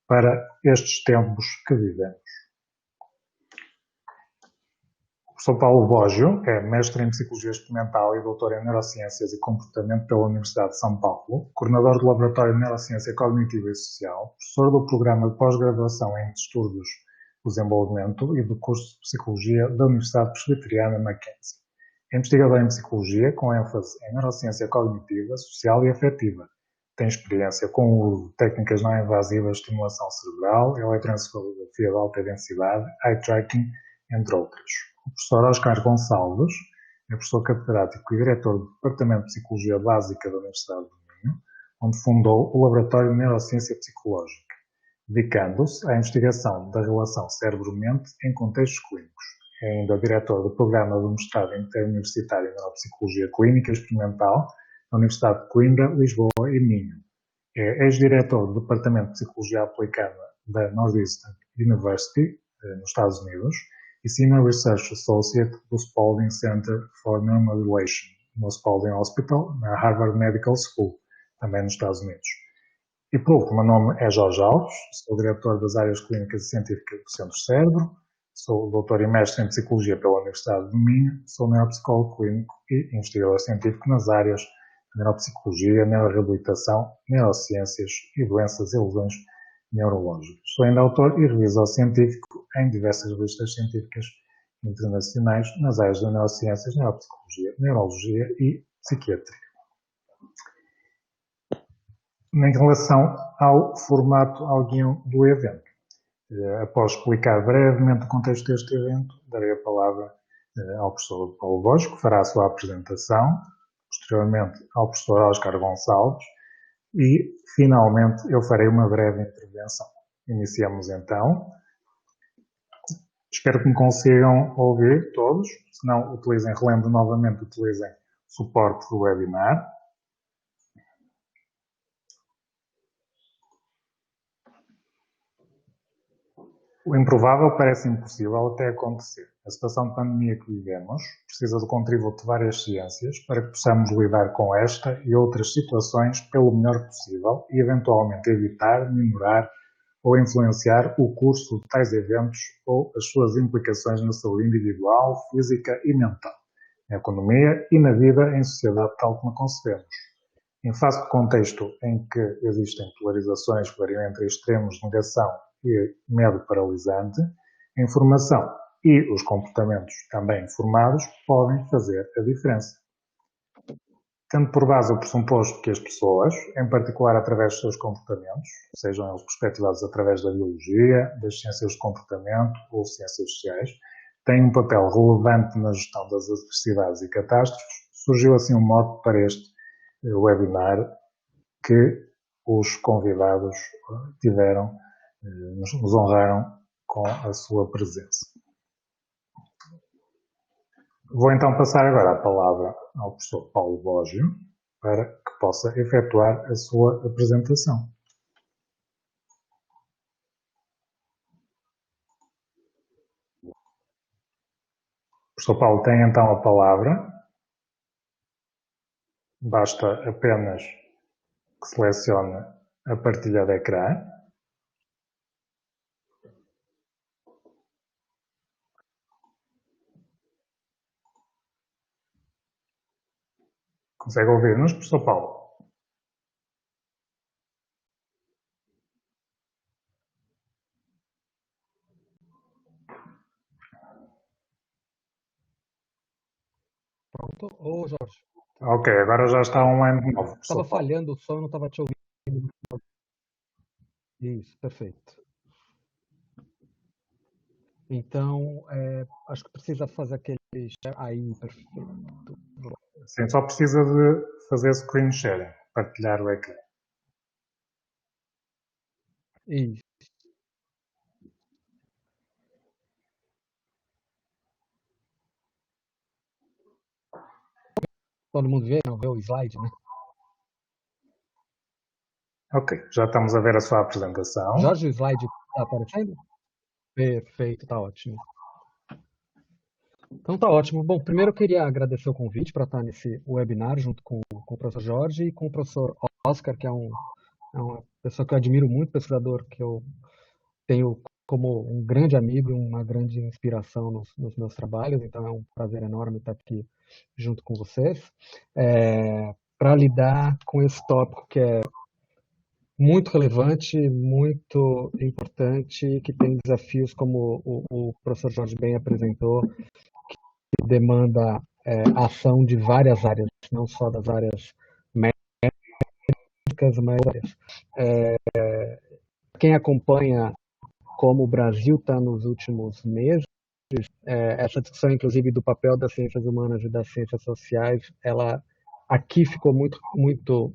para estes tempos que vivemos. O professor Paulo Bógio é mestre em Psicologia Experimental e doutor em Neurociências e Comportamento pela Universidade de São Paulo, coordenador do Laboratório de Neurociência Cognitiva e Social, professor do Programa de Pós-Graduação em Distúrbios do Desenvolvimento e do curso de Psicologia da Universidade Presbiteriana Mackenzie. É investigador em Psicologia com ênfase em Neurociência Cognitiva, Social e Afetiva. Tem experiência com o uso de técnicas não invasivas de estimulação cerebral, eletroencefalografia de alta densidade, eye tracking, entre outras. O professor Oscar Gonçalves é professor catedrático e diretor do Departamento de Psicologia Básica da Universidade do Minho, onde fundou o Laboratório de Neurociência Psicológica, dedicando-se à investigação da relação cérebro-mente em contextos clínicos. É ainda diretor do Programa do Mestrado Interuniversitário em Neuropsicologia Clínica e Experimental da Universidade de Coimbra, Lisboa e Minho. É ex-diretor do Departamento de Psicologia Aplicada da Northeastern University, nos Estados Unidos, e Senior Research Associate do Spaulding Center for Neuromodulation, no Spaulding Hospital, na Harvard Medical School, também nos Estados Unidos. E por último, o meu nome é Jorge Alves, sou diretor das áreas clínicas e científicas do Centro Cérebro, sou doutor e mestre em Psicologia pela Universidade do Minho, sou neuropsicólogo clínico e investigador científico nas áreas de neuropsicologia, neuroreabilitação, neurociências e doenças e lesões neurológicas. Sou ainda autor e revisor científico em diversas revistas científicas internacionais nas áreas de neurociências, neuropsicologia, neurologia e psiquiatria. Em relação ao formato, ao guião do evento, após explicar brevemente o contexto deste evento, darei a palavra ao professor Paulo Bógio, que fará a sua apresentação, posteriormente ao professor Oscar Gonçalves e, finalmente, eu farei uma breve intervenção. Iniciamos então. Espero que me consigam ouvir todos, se não, relembro novamente, utilizem o suporte do webinar. O improvável parece impossível até acontecer. A situação de pandemia que vivemos precisa do contributo de várias ciências para que possamos lidar com esta e outras situações pelo melhor possível e eventualmente evitar, minorar ou influenciar o curso de tais eventos ou as suas implicações na saúde individual, física e mental, na economia e na vida em sociedade tal como a concebemos. Em face do contexto em que existem polarizações que variam entre extremos de negação e medo paralisante, a informação e os comportamentos também informados podem fazer a diferença. Tendo por base o pressuposto que as pessoas, em particular através dos seus comportamentos, sejam eles perspectivados através da biologia, das ciências do comportamento ou ciências sociais, têm um papel relevante na gestão das adversidades e catástrofes, surgiu assim um mote para este webinar que os convidados tiveram, nos honraram com a sua presença. Vou então passar agora a palavra ao professor Paulo Bógio para que possa efetuar a sua apresentação. O professor Paulo tem então a palavra. Basta apenas que selecione a partilha de ecrã. Consegue ouvir-nos, professor Paulo? Pronto. Ô, Jorge. Ok, agora já está online de novo. Estava falhando o som, eu não estava te ouvindo. Isso, perfeito. Então, acho que precisa fazer aquele share aí, perfeito. Sim, só precisa de fazer screen sharing, partilhar o ecrã. Isso. Todo mundo vê? Não vê o slide, né? Ok, já estamos a ver a sua apresentação. Jorge, o slide está aparecendo? Perfeito, está ótimo. Então tá ótimo. Bom, primeiro eu queria agradecer o convite para estar nesse webinar junto com o professor Jorge e com o professor Oscar, que é um é uma pessoa que eu admiro muito, pesquisador que eu tenho como um grande amigo e uma grande inspiração nos meus trabalhos, então é um prazer enorme estar aqui junto com vocês, para lidar com esse tópico que é muito relevante, muito importante, que tem desafios, como o professor Jorge bem apresentou, que demanda ação de várias áreas, não só das áreas médicas, mas áreas. Quem acompanha como o Brasil está nos últimos meses, essa discussão, inclusive, do papel das ciências humanas e das ciências sociais, ela aqui ficou muito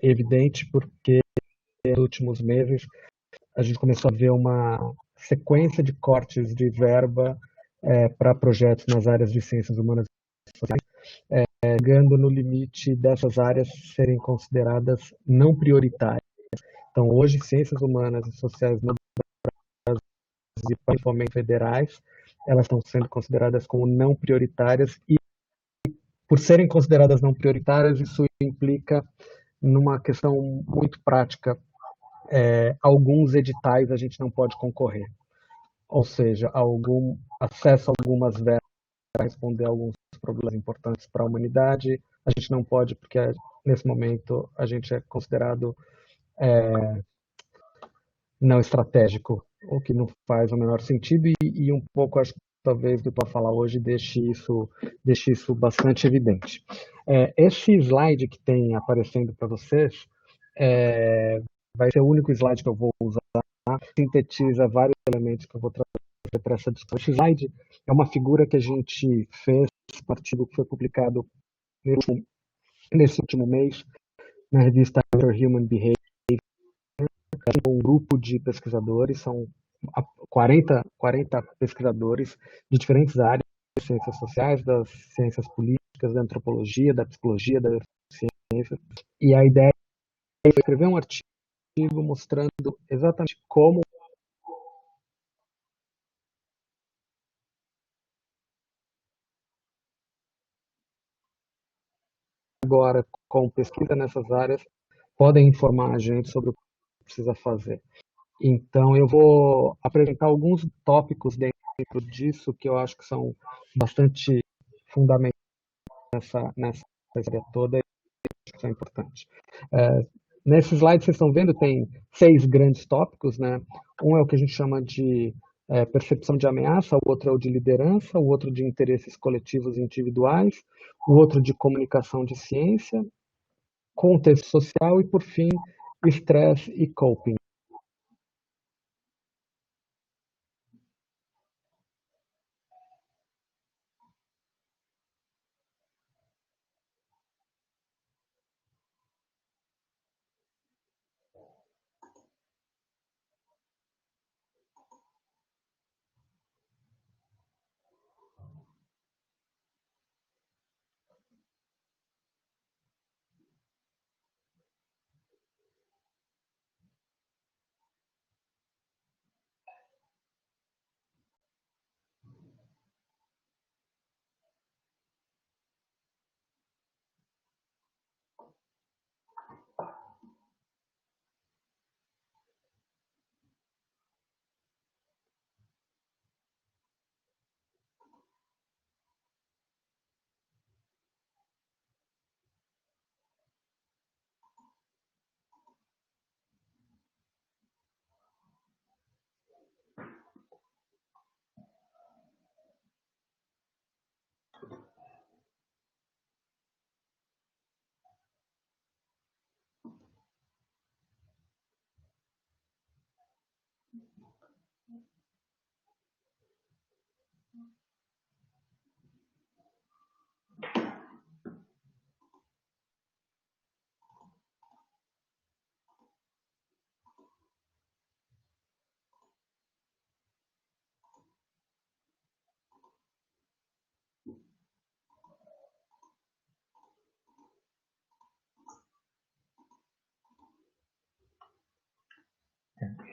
evidente, porque nos últimos meses a gente começou a ver uma sequência de cortes de verba para projetos nas áreas de ciências humanas e sociais, chegando no limite dessas áreas serem consideradas não prioritárias. Então, hoje, ciências humanas e sociais no Brasil, e principalmente federais, elas estão sendo consideradas como não prioritárias e, por serem consideradas não prioritárias, isso implica numa questão muito prática. Alguns editais a gente não pode concorrer, ou seja, algum acesso a algumas verbas para responder a alguns problemas importantes para a humanidade, a gente não pode porque nesse momento a gente é considerado não estratégico, o que não faz o menor sentido e um pouco, acho que talvez do que eu falar hoje deixe isso bastante evidente. Esse slide que tem aparecendo para vocês vai ser o único slide que eu vou usar, sintetiza vários elementos que eu vou trazer para essa discussão. Esse slide é uma figura que a gente fez, um artigo que foi publicado nesse último mês na revista Human Behavior, um grupo de pesquisadores, são 40 pesquisadores de diferentes áreas, das ciências sociais, das ciências políticas, da antropologia, da psicologia, da ciência, e a ideia é escrever um artigo mostrando exatamente como agora, com pesquisa nessas áreas, podem informar a gente sobre o que precisa fazer. Então, eu vou apresentar alguns tópicos dentro disso que eu acho que são bastante fundamentais nessa área toda e que são importantes. Nesse slide vocês estão vendo, tem 6 grandes tópicos, né? Um é o que a gente chama de percepção de ameaça, o outro é o de liderança, o outro de interesses coletivos e individuais, o outro de comunicação de ciência, contexto social e, por fim, estresse e coping.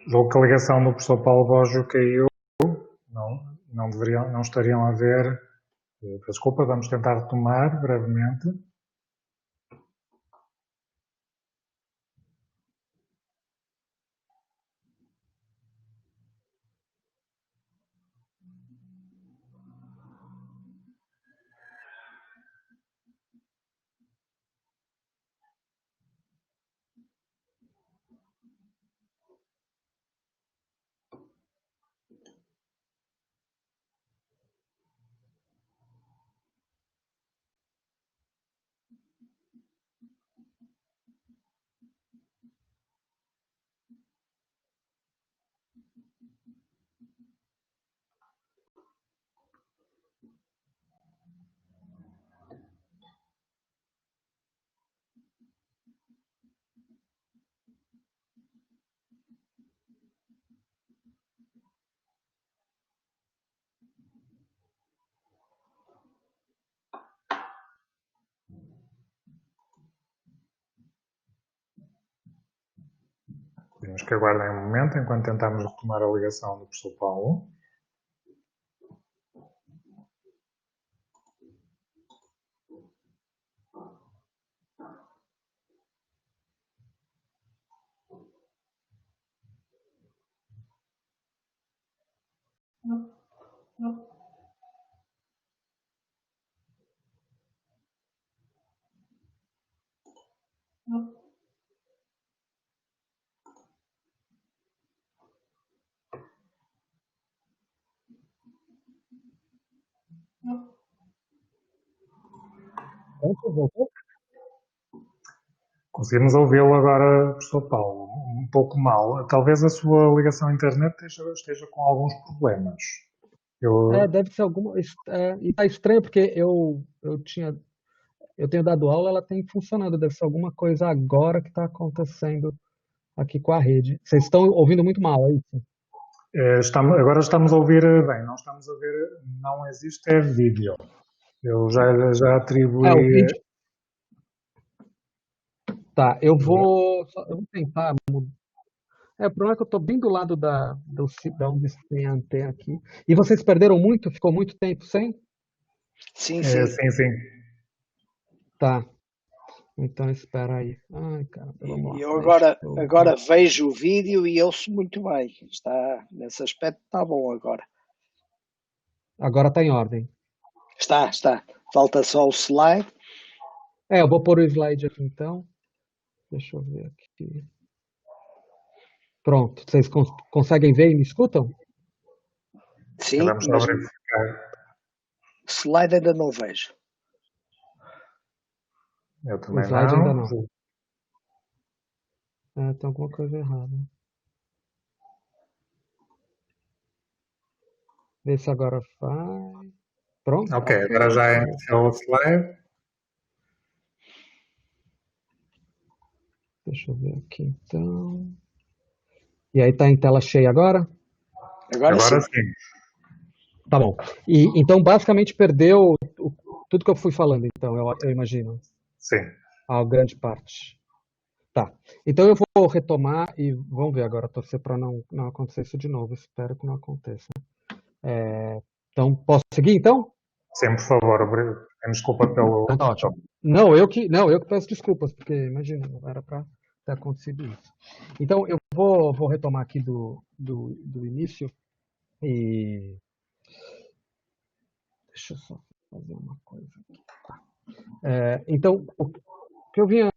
Julgo que a ligação do professor Paulo Borges caiu. Não estariam a ver. Desculpa, vamos tentar retomar brevemente. Temos que aguardem um momento enquanto tentamos retomar a ligação do professor Paulo. Voltou? Conseguimos ouvi-lo agora, professor Paulo, um pouco mal. Talvez a sua ligação à internet esteja com alguns problemas. Deve ser alguma. E tá estranho porque eu tenho dado aula, ela tem funcionado. Deve ser alguma coisa agora que está acontecendo aqui com a rede. Vocês estão ouvindo muito mal, é isso? Agora estamos a ouvir bem, não estamos a ver, não existe vídeo. Eu já atribuí. O vídeo. Tá, eu vou tentar. O problema é que eu estou bem do lado da onde tem a antena aqui. E vocês perderam muito? Ficou muito tempo sem? Sim. Sim. Tá. Então espera aí. Ai, cara, pelo amor. Eu agora vejo o vídeo e ouço muito bem. Está, nesse aspecto está bom agora. Agora está em ordem. Está. Falta só o slide. Eu vou pôr o slide aqui então. Deixa eu ver aqui. Pronto. Vocês conseguem ver e me escutam? Sim, vamos mas verificar. Slide ainda não vejo. Eu também o slide não. Ainda não. Tem alguma coisa errada. Vê se agora vai. Pronto. Ok, agora já iniciou o slide. Deixa eu ver aqui então. E aí tá em tela cheia agora? Agora sim. Tá bom. E então basicamente perdeu tudo que eu fui falando, então, eu imagino. Sim. Grande parte. Tá. Então eu vou retomar e vamos ver agora, torcer para não acontecer isso de novo. Espero que não aconteça. Então, posso seguir então? Sim, por favor. Desculpa pelo. Então tá ótimo. Não, eu que peço desculpas, porque imagina, não era para ter acontecido isso. Então eu vou retomar aqui do início e deixa eu só fazer uma coisa aqui. Tá. Então, o que eu vinha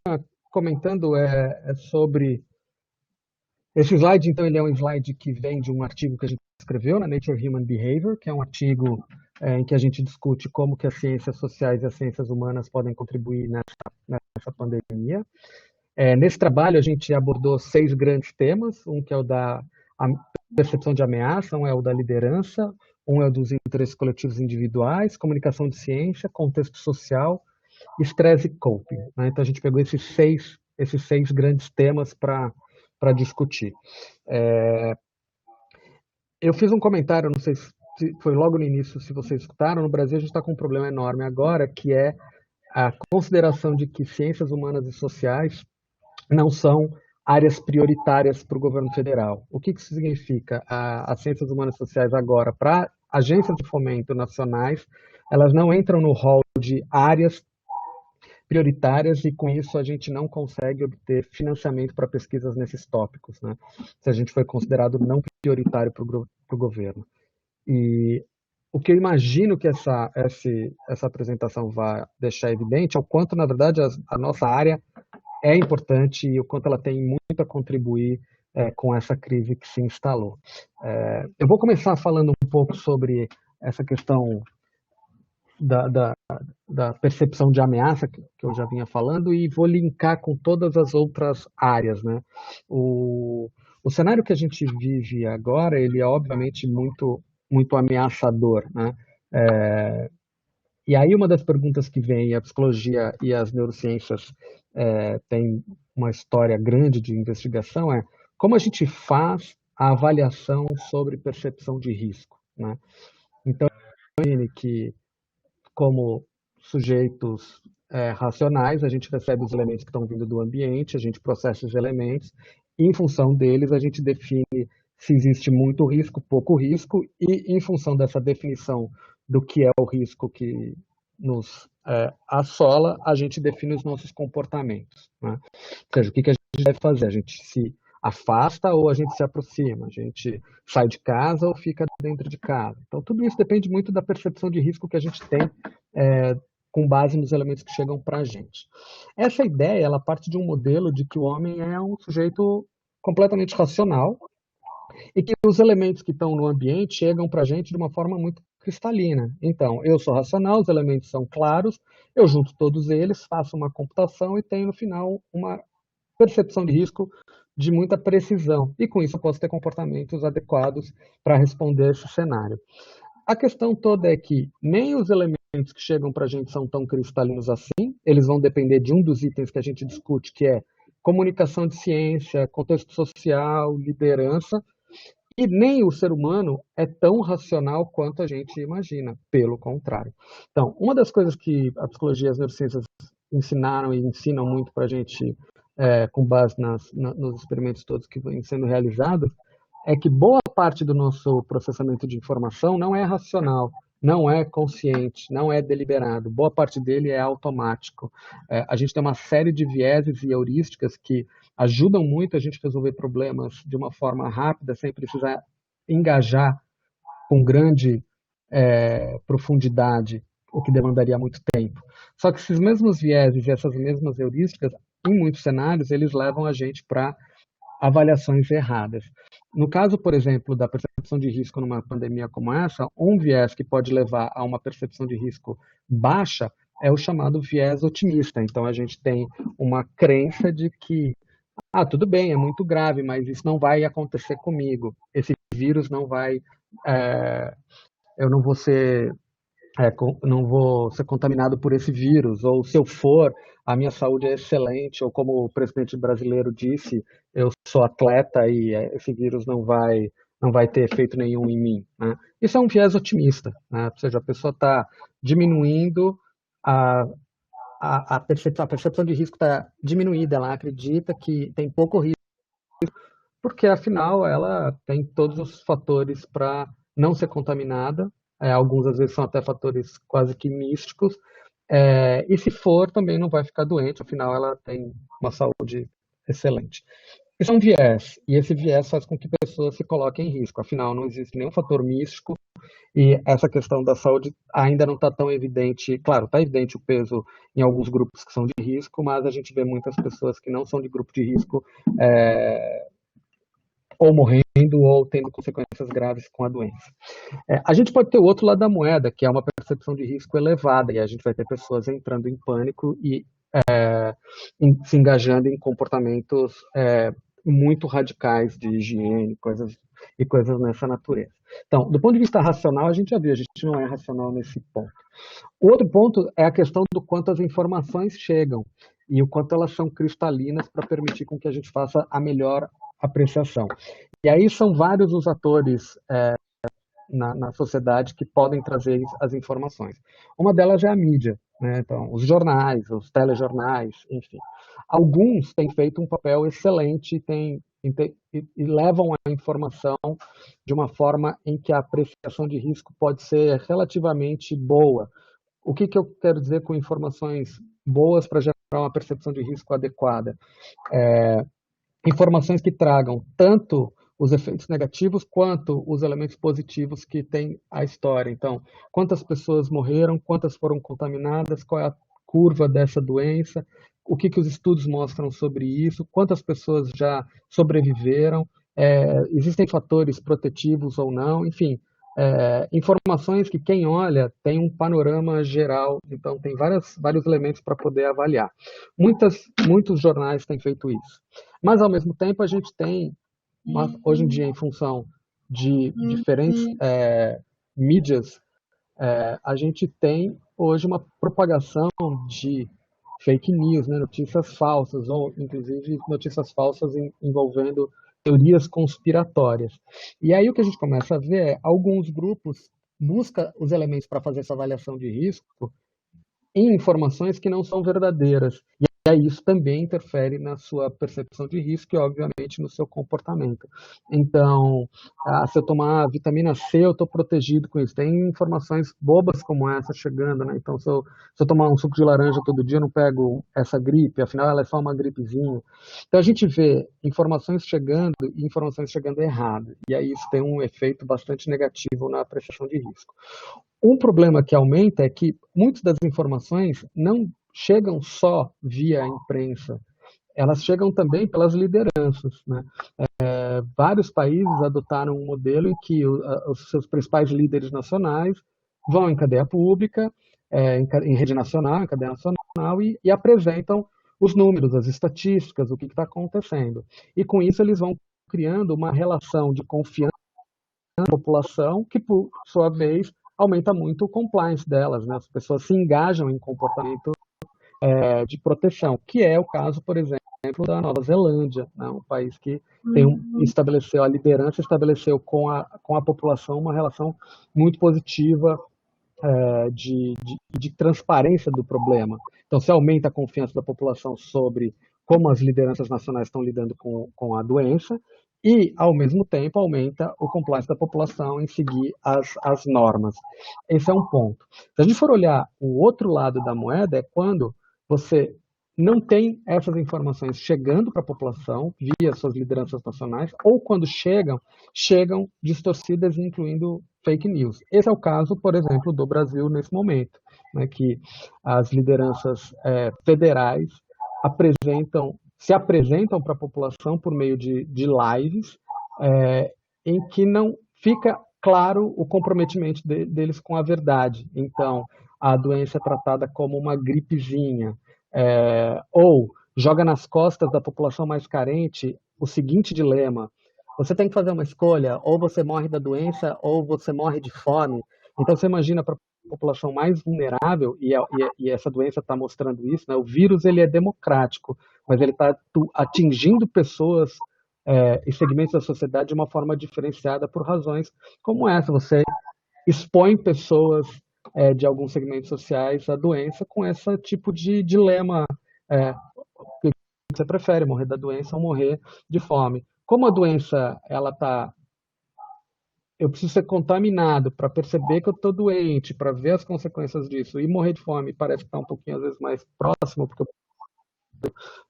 comentando é sobre esse slide. Então, ele é um slide que vem de um artigo que a gente escreveu na Nature Human Behavior, que é um artigo em que a gente discute como que as ciências sociais e as ciências humanas podem contribuir nessa pandemia. Nesse trabalho, a gente abordou 6 grandes temas, um que é o da percepção de ameaça, um é o da liderança, um é o dos interesses coletivos individuais, comunicação de ciência, contexto social, estresse e coping. Né? Então, a gente pegou esses seis grandes temas para discutir. Eu fiz um comentário, não sei se foi logo no início, se vocês escutaram, no Brasil a gente está com um problema enorme agora, que é a consideração de que ciências humanas e sociais não são áreas prioritárias para o governo federal. O que isso significa? As ciências humanas e sociais agora, para agências de fomento nacionais, elas não entram no rol de áreas prioritárias e com isso a gente não consegue obter financiamento para pesquisas nesses tópicos, né? Se a gente foi considerado não prioritário para o governo. E o que eu imagino que essa apresentação vai deixar evidente é o quanto, na verdade, a nossa área é importante e o quanto ela tem muito a contribuir com essa crise que se instalou. Eu vou começar falando um pouco sobre essa questão da percepção de ameaça que eu já vinha falando e vou linkar com todas as outras áreas, né? O cenário que a gente vive agora, ele é obviamente muito, muito ameaçador, né? E aí uma das perguntas que vem, a psicologia e as neurociências têm uma história grande de investigação, é como a gente faz a avaliação sobre percepção de risco, né? Então, imagine que como sujeitos racionais, a gente recebe os elementos que estão vindo do ambiente, a gente processa os elementos em função deles, a gente define se existe muito risco, pouco risco, e em função dessa definição do que é o risco que nos assola, a gente define os nossos comportamentos, né? Ou seja, o que a gente deve fazer? A gente se afasta ou a gente se aproxima? A gente sai de casa ou fica dentro de casa? Então, tudo isso depende muito da percepção de risco que a gente tem com base nos elementos que chegam para a gente. Essa ideia, ela parte de um modelo de que o homem é um sujeito completamente racional e que os elementos que estão no ambiente chegam para a gente de uma forma muito cristalina. Então, eu sou racional, os elementos são claros, eu junto todos eles, faço uma computação e tenho no final uma percepção de risco de muita precisão. E com isso eu posso ter comportamentos adequados para responder esse cenário. A questão toda é que nem os elementos que chegam para a gente são tão cristalinos assim, eles vão depender de um dos itens que a gente discute, que é comunicação de ciência, contexto social, liderança, e nem o ser humano é tão racional quanto a gente imagina, pelo contrário. Então, uma das coisas que a psicologia e as neurociências ensinaram e ensinam muito para a gente, com base nos experimentos todos que vêm sendo realizados, é que boa parte do nosso processamento de informação não é racional, não é consciente, não é deliberado. Boa parte dele é automático. A gente tem uma série de vieses e heurísticas que ajudam muito a gente resolver problemas de uma forma rápida, sem precisar engajar com grande profundidade, o que demandaria muito tempo. Só que esses mesmos vieses e essas mesmas heurísticas, em muitos cenários, eles levam a gente para avaliações erradas. No caso, por exemplo, da percepção de risco numa pandemia como essa, um viés que pode levar a uma percepção de risco baixa é o chamado viés otimista. Então, a gente tem uma crença de que, tudo bem, é muito grave, mas isso não vai acontecer comigo. Esse vírus não vai... eu não vou ser contaminado por esse vírus, ou se eu for, a minha saúde é excelente, ou como o presidente brasileiro disse, eu sou atleta e esse vírus não vai ter efeito nenhum em mim, né? Isso é um viés otimista, né? Ou seja, a pessoa está diminuindo a percepção de risco está diminuída, ela acredita que tem pouco risco, porque afinal ela tem todos os fatores para não ser contaminada, alguns às vezes são até fatores quase que místicos, e se for também não vai ficar doente, afinal ela tem uma saúde excelente. Isso é um viés, e esse viés faz com que pessoas se coloquem em risco, afinal não existe nenhum fator místico, e essa questão da saúde ainda não está tão evidente. Claro, está evidente o peso em alguns grupos que são de risco, mas a gente vê muitas pessoas que não são de grupo de risco ou morrendo ou tendo consequências graves com a doença. A gente pode ter o outro lado da moeda, que é uma percepção de risco elevada, e a gente vai ter pessoas entrando em pânico e se engajando em comportamentos muito radicais de higiene, coisas nessa natureza. Então, do ponto de vista racional, a gente já viu, a gente não é racional nesse ponto. O outro ponto é a questão do quanto as informações chegam e o quanto elas são cristalinas para permitir com que a gente faça a melhor apreciação. E aí são vários os atores na sociedade que podem trazer as informações. Uma delas é a mídia, né? Então, os jornais, os telejornais, enfim. Alguns têm feito um papel excelente e levam a informação de uma forma em que a apreciação de risco pode ser relativamente boa. O que eu quero dizer com informações boas para gerar uma percepção de risco adequada? Informações que tragam tanto os efeitos negativos quanto os elementos positivos que tem a história. Então, quantas pessoas morreram, quantas foram contaminadas, qual é a curva dessa doença, o que os estudos mostram sobre isso, quantas pessoas já sobreviveram, existem fatores protetivos ou não, enfim, informações que quem olha tem um panorama geral, então tem vários elementos para poder avaliar. Muitos jornais têm feito isso. Mas, ao mesmo tempo, a gente tem, hoje em dia, em função de diferentes mídias, a gente tem hoje uma propagação de fake news, né, notícias falsas, ou inclusive notícias falsas envolvendo teorias conspiratórias. E aí o que a gente começa a ver é alguns grupos buscam os elementos para fazer essa avaliação de risco em informações que não são verdadeiras. E aí isso também interfere na sua percepção de risco e, obviamente, no seu comportamento. Então, se eu tomar vitamina C, eu estou protegido com isso. Tem informações bobas como essa chegando, né? Então, se eu tomar um suco de laranja todo dia, eu não pego essa gripe, afinal ela é só uma gripezinha. Então, a gente vê informações chegando e informações chegando erradas. E aí isso tem um efeito bastante negativo na percepção de risco. Um problema que aumenta é que muitas das informações não chegam só via imprensa, elas chegam também pelas lideranças, né? Vários países adotaram um modelo em que os seus principais líderes nacionais vão em cadeia pública, em rede nacional, em cadeia nacional, e apresentam os números, as estatísticas, o que está acontecendo. E com isso eles vão criando uma relação de confiança na população, que por sua vez aumenta muito o compliance delas, né? As pessoas se engajam em comportamento de proteção, que é o caso, por exemplo, da Nova Zelândia, né? Um país que estabeleceu, a liderança estabeleceu com a população uma relação muito positiva de transparência do problema. Então, se aumenta a confiança da população sobre como as lideranças nacionais estão lidando com a doença, e, ao mesmo tempo, aumenta o compliance da população em seguir as normas. Esse é um ponto. Se a gente for olhar o outro lado da moeda, é quando você não tem essas informações chegando para a população via suas lideranças nacionais, ou quando chegam distorcidas, incluindo fake news. Esse é o caso, por exemplo, do Brasil nesse momento, né, que as lideranças federais se apresentam para a população por meio de lives, em que não fica claro o comprometimento deles com a verdade. Então, a doença é tratada como uma gripezinha, ou joga nas costas da população mais carente o seguinte dilema: você tem que fazer uma escolha, ou você morre da doença, ou você morre de fome. Então, você imagina para a população mais vulnerável, e essa doença está mostrando isso, né? O vírus ele é democrático, mas ele está atingindo pessoas e segmentos da sociedade de uma forma diferenciada por razões como essa. Você expõe pessoas de alguns segmentos sociais à doença com esse tipo de dilema. O que você prefere, morrer da doença ou morrer de fome? Como a doença, eu preciso ser contaminado para perceber que eu estou doente, para ver as consequências disso, e morrer de fome parece que está um pouquinho, às vezes, mais próximo, porque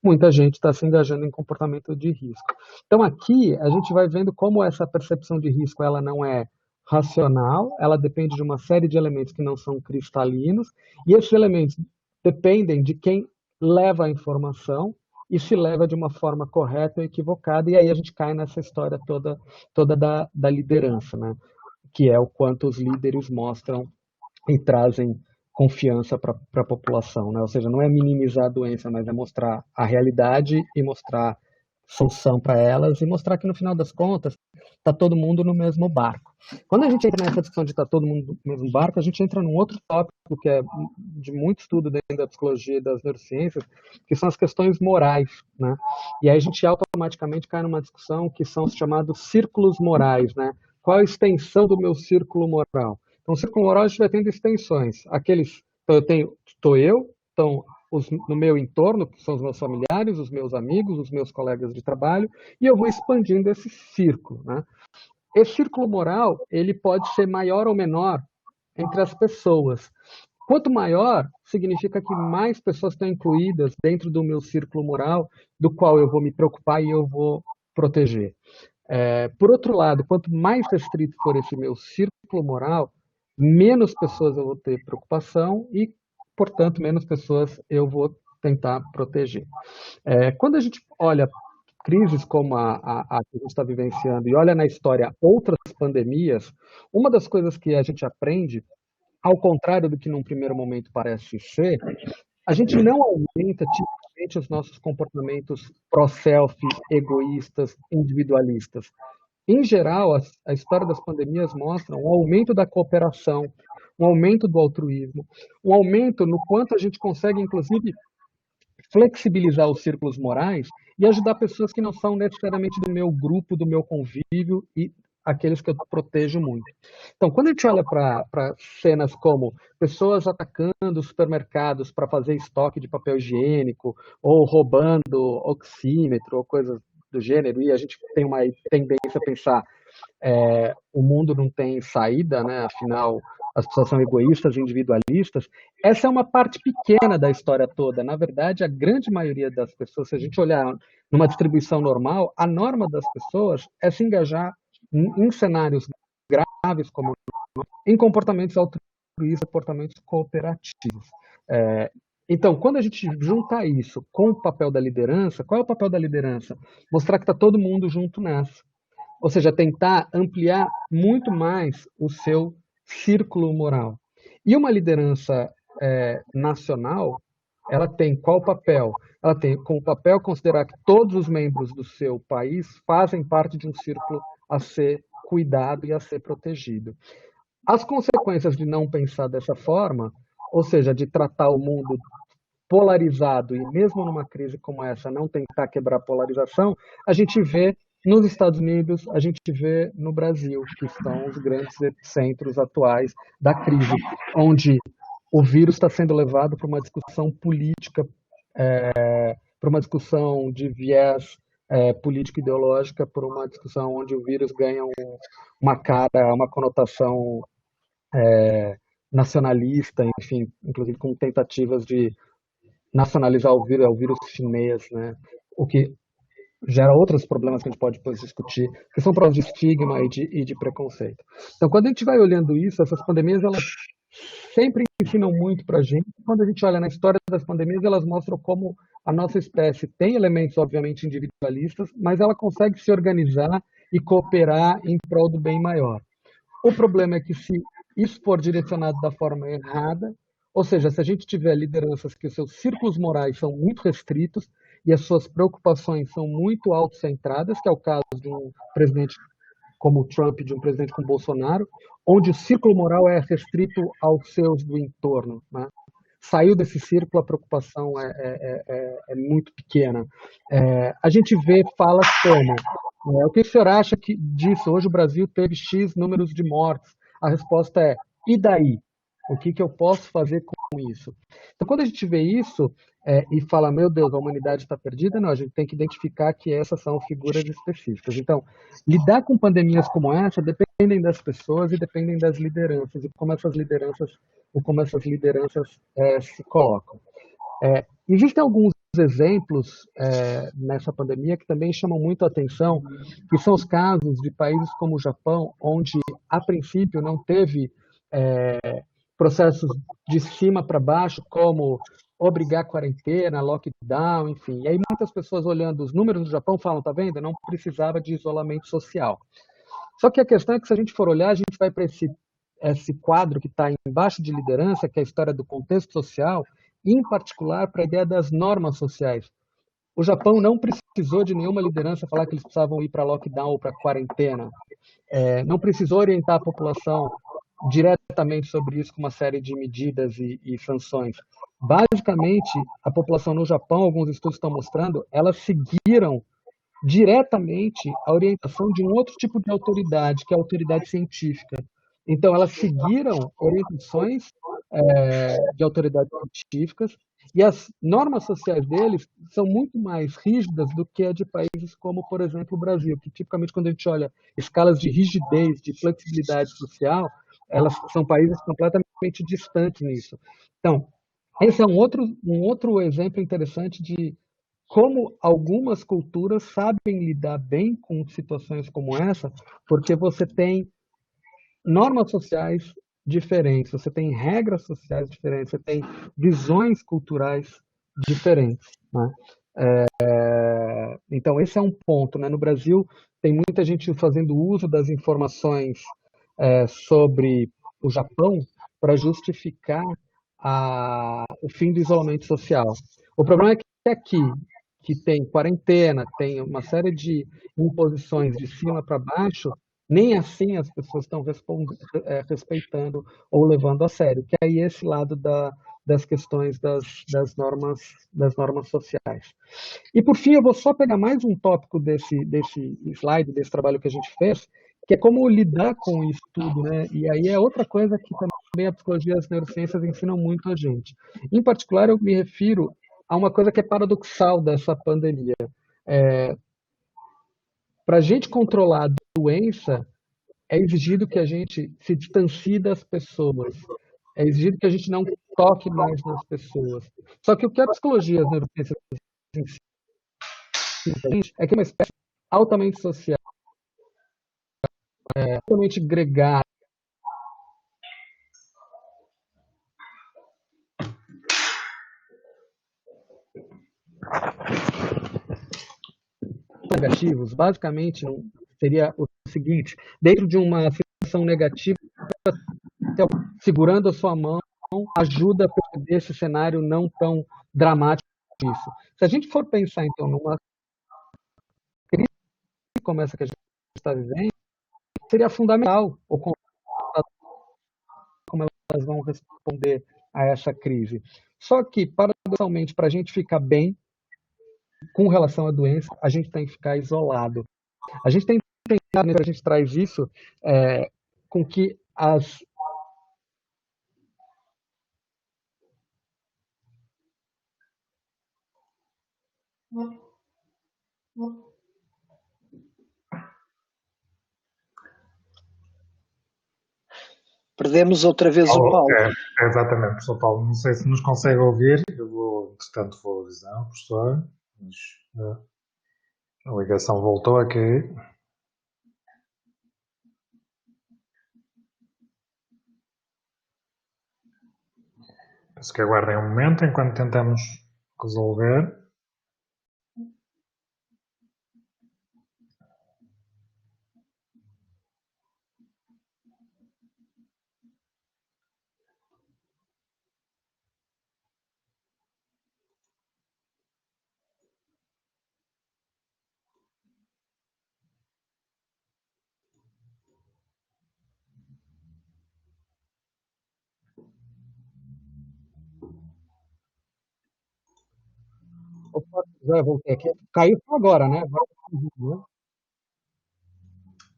muita gente está se engajando em comportamento de risco. Então, aqui, a gente vai vendo como essa percepção de risco ela não é racional, ela depende de uma série de elementos que não são cristalinos, e esses elementos dependem de quem leva a informação e se leva de uma forma correta ou equivocada, e aí a gente cai nessa história toda da liderança, né? Que é o quanto os líderes mostram e trazem confiança para a população, né? Ou seja, não é minimizar a doença, mas é mostrar a realidade e mostrar solução para elas e mostrar que no final das contas está todo mundo no mesmo barco. Quando a gente entra nessa discussão de estar todo mundo no mesmo barco, a gente entra num outro tópico que é de muito estudo dentro da psicologia e das neurociências, que são as questões morais, né? E aí a gente automaticamente cai numa discussão que são os chamados círculos morais, né? Qual a extensão do meu círculo moral? Então, o círculo moral a gente vai tendo extensões. Estou eu, então no meu entorno, que são os meus familiares, os meus amigos, os meus colegas de trabalho, e eu vou expandindo esse círculo, né? Esse círculo moral, ele pode ser maior ou menor entre as pessoas. Quanto maior, significa que mais pessoas estão incluídas dentro do meu círculo moral, do qual eu vou me preocupar e eu vou proteger. Por outro lado, quanto mais restrito for esse meu círculo moral, menos pessoas eu vou ter preocupação e, portanto, menos pessoas eu vou tentar proteger. Quando a gente olha crises como a que a gente está vivenciando e olha na história outras pandemias, uma das coisas que a gente aprende, ao contrário do que num primeiro momento parece ser, a gente não aumenta tipicamente os nossos comportamentos pró-self, egoístas, individualistas. Em geral, a história das pandemias mostra um aumento da cooperação, um aumento do altruísmo, um aumento no quanto a gente consegue, inclusive, flexibilizar os círculos morais e ajudar pessoas que não são necessariamente do meu grupo, do meu convívio, e aqueles que eu protejo muito. Então, quando a gente olha para cenas como pessoas atacando supermercados para fazer estoque de papel higiênico, ou roubando oxímetro, ou coisas do gênero, e a gente tem uma tendência a pensar o mundo não tem saída, né? Afinal, as pessoas são egoístas, individualistas. Essa é uma parte pequena da história toda. Na verdade, a grande maioria das pessoas, se a gente olhar numa distribuição normal, a norma das pessoas é se engajar em cenários graves, como em comportamentos altruístas, comportamentos cooperativos. Então, quando a gente junta isso com o papel da liderança, qual é o papel da liderança? Mostrar que está todo mundo junto nessa. Ou seja, tentar ampliar muito mais o seu círculo moral. E uma liderança nacional, ela tem qual papel? Ela tem como papel considerar que todos os membros do seu país fazem parte de um círculo a ser cuidado e a ser protegido. As consequências de não pensar dessa forma, ou seja, de tratar o mundo polarizado e mesmo numa crise como essa não tentar quebrar a polarização, a gente vê nos Estados Unidos, a gente vê no Brasil, que são os grandes epicentros atuais da crise, onde o vírus está sendo levado para uma discussão política, para uma discussão de viés político-ideológica, por uma discussão onde o vírus ganha uma cara, uma conotação nacionalista, enfim, inclusive com tentativas de nacionalizar o vírus chinês, né? O que gera outros problemas que a gente pode depois discutir, que são problemas de estigma e de preconceito. Então, quando a gente vai olhando isso, essas pandemias, elas sempre ensinam muito para a gente. Quando a gente olha na história das pandemias, elas mostram como a nossa espécie tem elementos, obviamente, individualistas, mas ela consegue se organizar e cooperar em prol do bem maior. O problema é que se isso for direcionado da forma errada, ou seja, se a gente tiver lideranças que os seus círculos morais são muito restritos e as suas preocupações são muito autocentradas, que é o caso de um presidente como o Trump, de um presidente como Bolsonaro, onde o círculo moral é restrito aos seus do entorno, né? Saiu desse círculo, a preocupação é muito pequena. A gente vê falas como, o que o senhor acha disso? Hoje o Brasil teve X números de mortes. A resposta é, e daí? O que eu posso fazer com isso? Então, quando a gente vê isso e fala, meu Deus, a humanidade está perdida, não, a gente tem que identificar que essas são figuras específicas. Então, lidar com pandemias como essa dependem das pessoas e dependem das lideranças, e como essas lideranças se colocam. Existem alguns exemplos nessa pandemia que também chamam muito a atenção, que são os casos de países como o Japão, onde, a princípio, não teve processos de cima para baixo, como obrigar a quarentena, lockdown, enfim. E aí muitas pessoas olhando os números do Japão falam, tá vendo? Não precisava de isolamento social. Só que a questão é que se a gente for olhar, a gente vai para esse quadro que está embaixo de liderança, que é a história do contexto social, em particular para a ideia das normas sociais. O Japão não precisou de nenhuma liderança falar que eles precisavam ir para lockdown ou para quarentena. Não precisou orientar a população diretamente sobre isso com uma série de medidas e sanções. Basicamente, a população no Japão, alguns estudos estão mostrando, elas seguiram diretamente a orientação de um outro tipo de autoridade, que é a autoridade científica. Então, elas seguiram orientações de autoridades científicas e as normas sociais deles são muito mais rígidas do que a de países como, por exemplo, o Brasil, que tipicamente quando a gente olha escalas de rigidez, de flexibilidade social, elas são países completamente distantes nisso. Então, esse é um outro exemplo interessante de como algumas culturas sabem lidar bem com situações como essa, porque você tem normas sociais diferentes, você tem regras sociais diferentes, você tem visões culturais diferentes, né? Então, esse é um ponto, né? No Brasil, tem muita gente fazendo uso das informações sobre o Japão para justificar o fim do isolamento social. O problema é que aqui, que tem quarentena, tem uma série de imposições de cima para baixo, nem assim as pessoas estão respeitando ou levando a sério, que é aí esse lado das questões das normas sociais. E, por fim, eu vou só pegar mais um tópico desse slide, desse trabalho que a gente fez, que é como lidar com isso tudo, né? E aí é outra coisa que também a psicologia e as neurociências ensinam muito a gente. Em particular, eu me refiro a uma coisa que é paradoxal dessa pandemia. Para a gente controlar a doença, é exigido que a gente se distancie das pessoas. É exigido que a gente não toque mais nas pessoas. Só que o que a psicologia e as neurociências ensinam a gente é que é uma espécie altamente social, altamente gregária, negativos. Basicamente, seria o seguinte: dentro de uma situação negativa, segurando a sua mão, ajuda a perceber esse cenário não tão dramático isso. Se a gente for pensar, então, numa crise como essa que a gente está vivendo, seria fundamental o como elas vão responder a essa crise. Só que, paradoxalmente, para a gente ficar bem com relação à doença, a gente tem que ficar isolado. A gente tem que pensar, né, a gente traz isso com que as Perdemos outra vez o Paulo. Exatamente, professor Paulo. Não sei se nos consegue ouvir. Eu vou, entretanto, vou avisar o professor. Mas, a ligação voltou aqui. Peço que aguardem um momento enquanto tentamos resolver. Opa, já voltei aqui. Caiu só agora, né?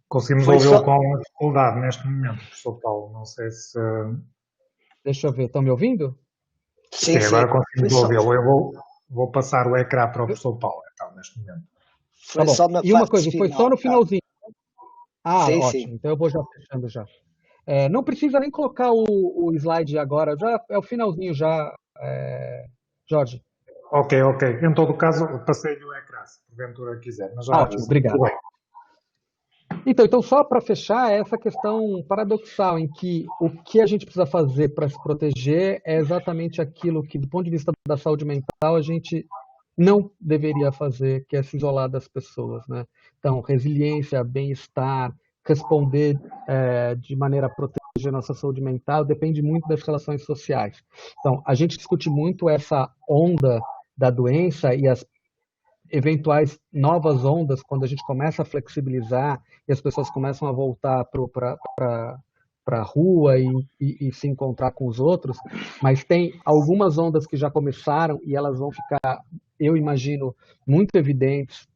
Conseguimos Foi ouvi-lo só- com dificuldade neste momento, professor Paulo. Não sei se. Deixa eu ver, estão me ouvindo? Sim, Sim, sim. agora conseguimos ouvi-lo. Eu vou passar o ecrã para o professor Paulo, então, neste momento. Tá Foi bom. só na E uma parte coisa, foi só final. no finalzinho. Ah, Sim, sim. ótimo. Então eu vou já fechando já. Não precisa nem colocar o slide agora, já é o finalzinho já, Jorge. Ok. Em todo caso, passei-lhe o ecrã, se porventura quiser. Mas já, Ótimo, obrigado. tudo bem. Então, só para fechar, essa questão paradoxal em que o que a gente precisa fazer para se proteger é exatamente aquilo que, do ponto de vista da saúde mental, a gente não deveria fazer, que é se isolar das pessoas, né? Então, resiliência, bem-estar, responder de maneira a proteger nossa saúde mental depende muito das relações sociais. Então, a gente discute muito essa onda da doença e as eventuais novas ondas, quando a gente começa a flexibilizar e as pessoas começam a voltar para a rua e se encontrar com os outros, mas tem algumas ondas que já começaram e elas vão ficar, eu imagino, muito evidentes,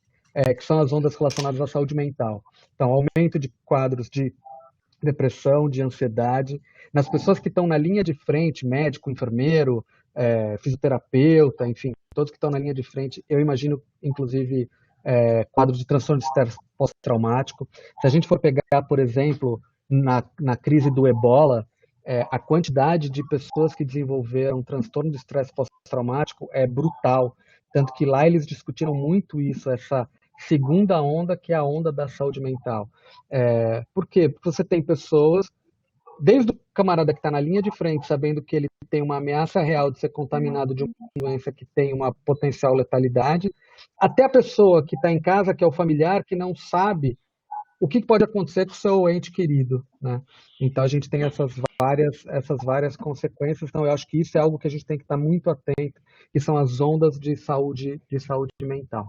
que são as ondas relacionadas à saúde mental. Então, aumento de quadros de depressão, de ansiedade, nas pessoas que estão na linha de frente, médico, enfermeiro, fisioterapeuta, enfim, todos que estão na linha de frente, eu imagino, inclusive, quadros de transtorno de estresse pós-traumático. Se a gente for pegar, por exemplo, na crise do Ebola, a quantidade de pessoas que desenvolveram transtorno de estresse pós-traumático é brutal. Tanto que lá eles discutiram muito isso, essa segunda onda, que é a onda da saúde mental. Por quê? Porque você tem pessoas, desde o camarada que está na linha de frente, sabendo que ele tem uma ameaça real de ser contaminado de uma doença que tem uma potencial letalidade, até a pessoa que está em casa, que é o familiar, que não sabe o que pode acontecer com o seu ente querido, né? Então a gente tem essas várias consequências. Então eu acho que isso é algo que a gente tem que estar muito atento, que são as ondas de saúde mental,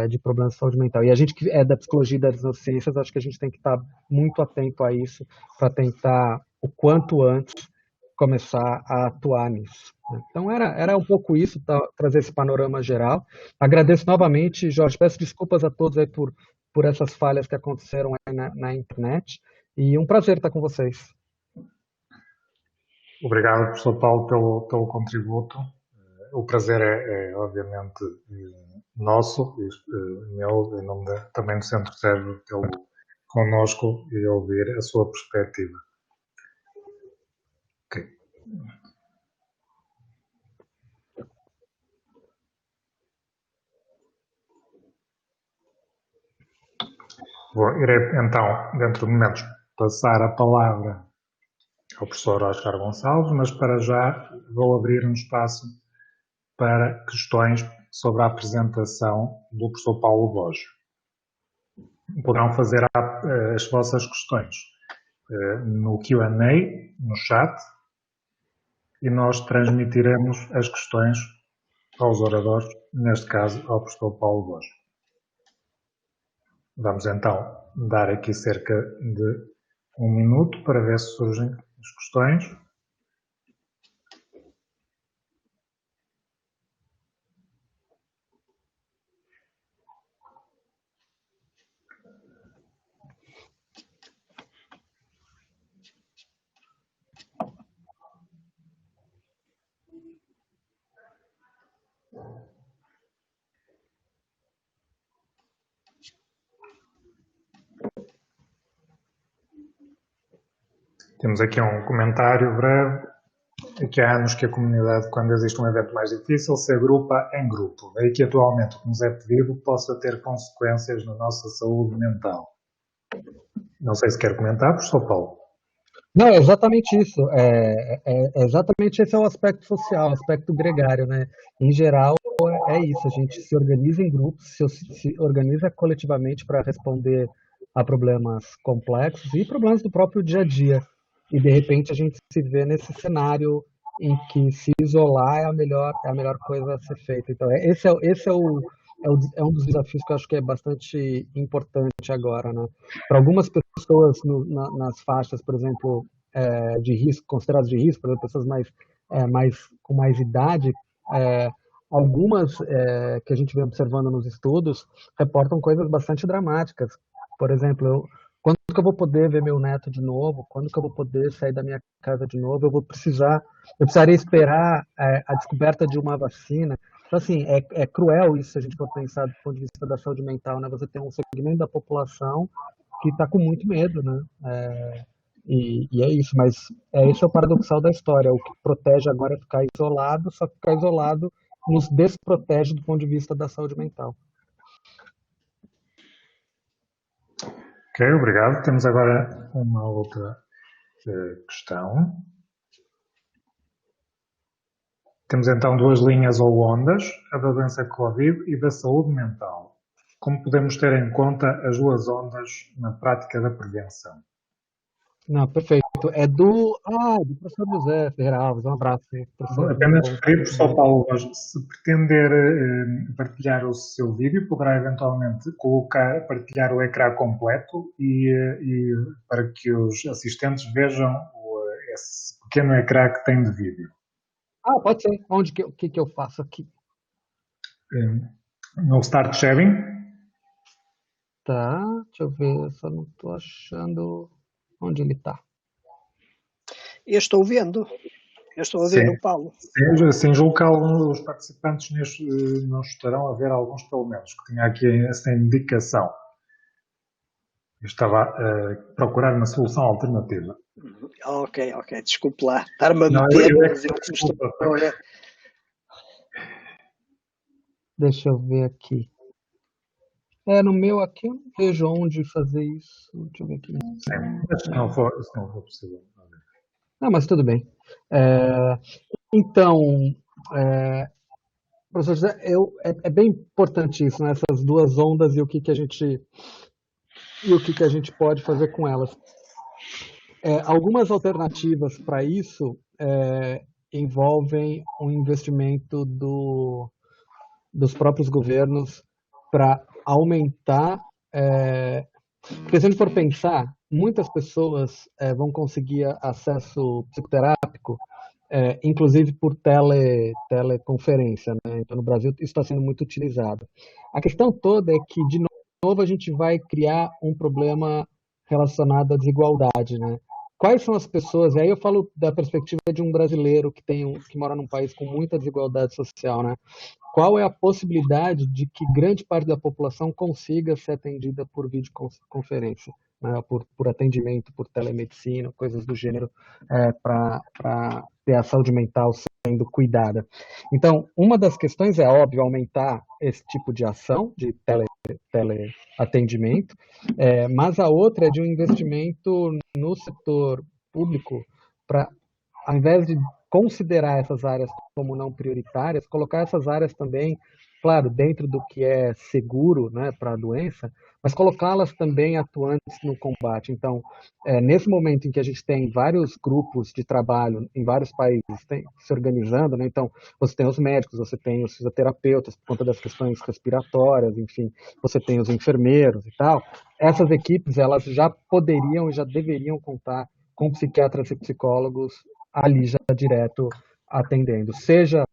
de problemas de saúde mental. E a gente que é da psicologia e das neurociências, acho que a gente tem que estar muito atento a isso para tentar o quanto antes começar a atuar nisso. Então era um pouco isso, trazer esse panorama geral. Agradeço novamente, Jorge, peço desculpas a todos aí por por essas falhas que aconteceram aí na internet. E um prazer estar com vocês. Obrigado, professor Paulo, pelo contributo. O prazer é obviamente, nosso, meu, em nome também do Centro Cérebro, tê-lo connosco e ouvir a sua perspectiva. Ok. Irei, então, dentro de momentos, passar a palavra ao professor Oscar Gonçalves, mas para já vou abrir um espaço para questões sobre a apresentação do professor Paulo Boggio. Poderão fazer as vossas questões no Q&A, no chat, e nós transmitiremos as questões aos oradores, neste caso ao professor Paulo Boggio. Vamos então dar aqui cerca de 1 minuto para ver se surgem as questões. Temos aqui um comentário breve. Que há anos que a comunidade, quando existe um evento mais difícil, se agrupa em grupo. Daí que atualmente o que nos é pedido possa ter consequências na nossa saúde mental. Não sei se quer comentar, professor Paulo. Não, é exatamente isso. Exatamente esse é o aspecto social, o aspecto gregário, né? Em geral, é isso. A gente se organiza em grupos, se organiza coletivamente para responder a problemas complexos e problemas do próprio dia a dia. E, de repente, a gente se vê nesse cenário em que se isolar é a melhor coisa a ser feita. Então, é um dos desafios que eu acho que é bastante importante agora, né? Para algumas pessoas nas faixas, por exemplo, de risco, consideradas de risco, por exemplo, pessoas com mais idade, algumas que a gente vem observando nos estudos reportam coisas bastante dramáticas. Por exemplo, quando que eu vou poder ver meu neto de novo? Quando que eu vou poder sair da minha casa de novo? Eu precisaria esperar a descoberta de uma vacina. Então, assim, é cruel isso se a gente for pensar do ponto de vista da saúde mental, né? Você tem um segmento da população que está com muito medo, né? E é isso, mas esse é o paradoxal da história. O que protege agora é ficar isolado, só que ficar isolado nos desprotege do ponto de vista da saúde mental. Ok, obrigado. Temos agora uma outra questão. Temos então 2 linhas ou ondas, a da doença Covid e da saúde mental. Como podemos ter em conta as 2 ondas na prática da prevenção? Não, perfeito. É do professor José Ferreira Alves. Um abraço, professor. Apenas referir, professor Paulo, se pretender partilhar o seu vídeo, poderá eventualmente partilhar o ecrã completo e para que os assistentes vejam esse pequeno ecrã que tem de vídeo. Pode ser. O que eu faço aqui? No Start Sharing. Tá, deixa eu ver, eu só não estou achando onde ele está. Eu estou vendo. Eu estou a ver o Paulo. Sim, julgo que alguns dos participantes não estarão a ver, alguns pelo menos, que tinha aqui essa indicação. Eu estava a procurar uma solução alternativa. Ok. Desculpe lá. Estar-me a meter, mas eu estou a ver. Deixa eu ver aqui. No meu aqui eu não vejo onde fazer isso. Deixa eu ver aqui. Sim, mas se não for possível. Não, mas tudo bem. Então, professor José, é bem importante isso, né? Essas 2 ondas e o que a gente pode fazer com elas. Algumas alternativas para isso envolvem um investimento dos próprios governos para aumentar. Porque se a gente for pensar, muitas pessoas vão conseguir acesso psicoterápico, inclusive por teleconferência, né? Então, no Brasil, isso está sendo muito utilizado. A questão toda é que, de novo a gente vai criar um problema relacionado à desigualdade, né? Quais são as pessoas, e aí eu falo da perspectiva de um brasileiro que mora num país com muita desigualdade social, né? Qual é a possibilidade de que grande parte da população consiga ser atendida por videoconferência, né? Por atendimento, por telemedicina, coisas do gênero, para ter a saúde mental sendo cuidada. Então, uma das questões é, óbvio, aumentar esse tipo de ação, de teleatendimento, mas a outra é de um investimento no setor público para, ao invés de considerar essas áreas como não prioritárias, colocar essas áreas também, claro, dentro do que é seguro, né, para a doença, mas colocá-las também atuantes no combate. Então, nesse momento em que a gente tem vários grupos de trabalho em vários países se organizando, né, então você tem os médicos, você tem os fisioterapeutas por conta das questões respiratórias, enfim, você tem os enfermeiros e tal, essas equipes elas já poderiam e já deveriam contar com psiquiatras e psicólogos ali já direto atendendo, seja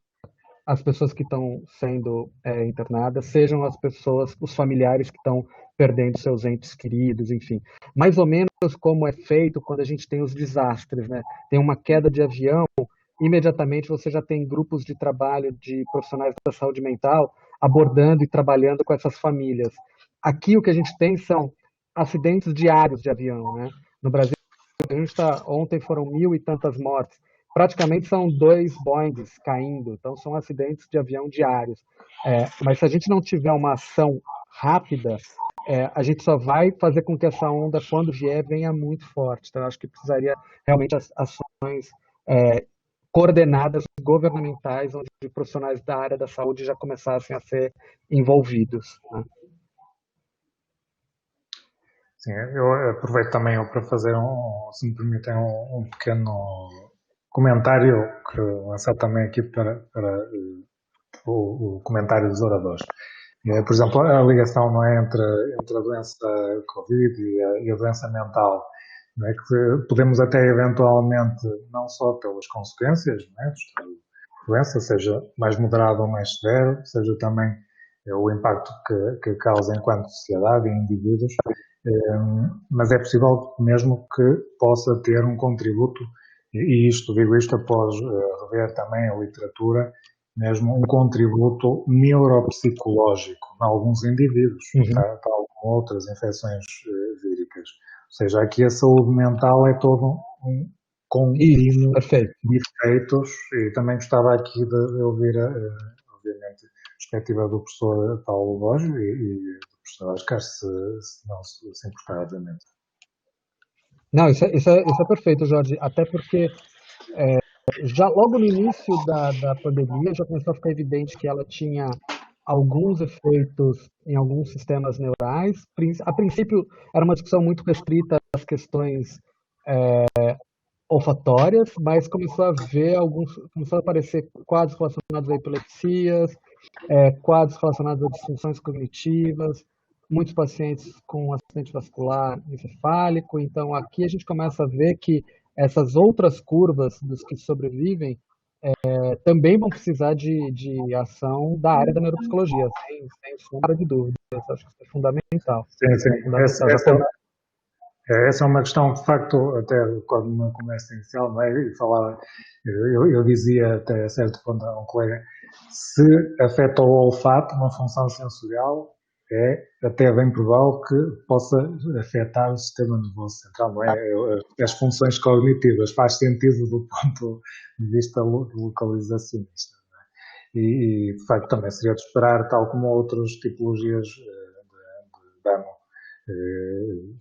as pessoas que estão sendo internadas, sejam as pessoas, os familiares que estão perdendo seus entes queridos, enfim. Mais ou menos como é feito quando a gente tem os desastres, né? Tem uma queda de avião, imediatamente você já tem grupos de trabalho de profissionais da saúde mental abordando e trabalhando com essas famílias. Aqui o que a gente tem são acidentes diários de avião, né? No Brasil, ontem foram 1.000 e tantas mortes. Praticamente são 2 Boeings caindo, então são acidentes de avião diários. Mas se a gente não tiver uma ação rápida, a gente só vai fazer com que essa onda, quando vier, venha muito forte. Então, eu acho que precisaria realmente ações coordenadas governamentais, onde profissionais da área da saúde já começassem a ser envolvidos, né? Sim, eu aproveito também para fazer se me permitem, um pequeno comentário que lançar também aqui para o comentário dos oradores. Por exemplo, a ligação, não é, entre a doença Covid e a doença mental, não é, que podemos até eventualmente, não só pelas consequências, não é, da doença, seja mais moderado ou mais severo, seja também o impacto que causa enquanto sociedade e indivíduos, mas é possível mesmo que possa ter um contributo, e digo isto após rever também a literatura, mesmo um contributo neuropsicológico em alguns indivíduos, tal como outras infecções víricas. Ou seja, aqui a saúde mental é todo um contínuo de efeitos, e também gostava aqui de ouvir, obviamente, a perspectiva do professor Paulo Borges e do professor Oscar, se não se importar, obviamente. Não, isso é perfeito, Jorge, até porque já logo no início da pandemia já começou a ficar evidente que ela tinha alguns efeitos em alguns sistemas neurais. A princípio era uma discussão muito restrita às questões olfatórias, mas começou a aparecer quadros relacionados a epilepsias, quadros relacionados a disfunções cognitivas, muitos pacientes com acidente vascular encefálico. Então, aqui a gente começa a ver que essas outras curvas dos que sobrevivem também vão precisar de ação da área da neuropsicologia, sem sombra de dúvida. Eu acho que isso é fundamental. Sim. Fundamental. Essa é uma questão, de facto, até quando na conversa inicial, não é? Eu dizia até a certo ponto a um colega, se afeta o olfato, uma função sensorial, é até bem provável que possa afetar o sistema nervoso central, não é? As funções cognitivas, faz sentido do ponto de vista localizacionista, não é? E de facto também seria de esperar, tal como outras tipologias de dano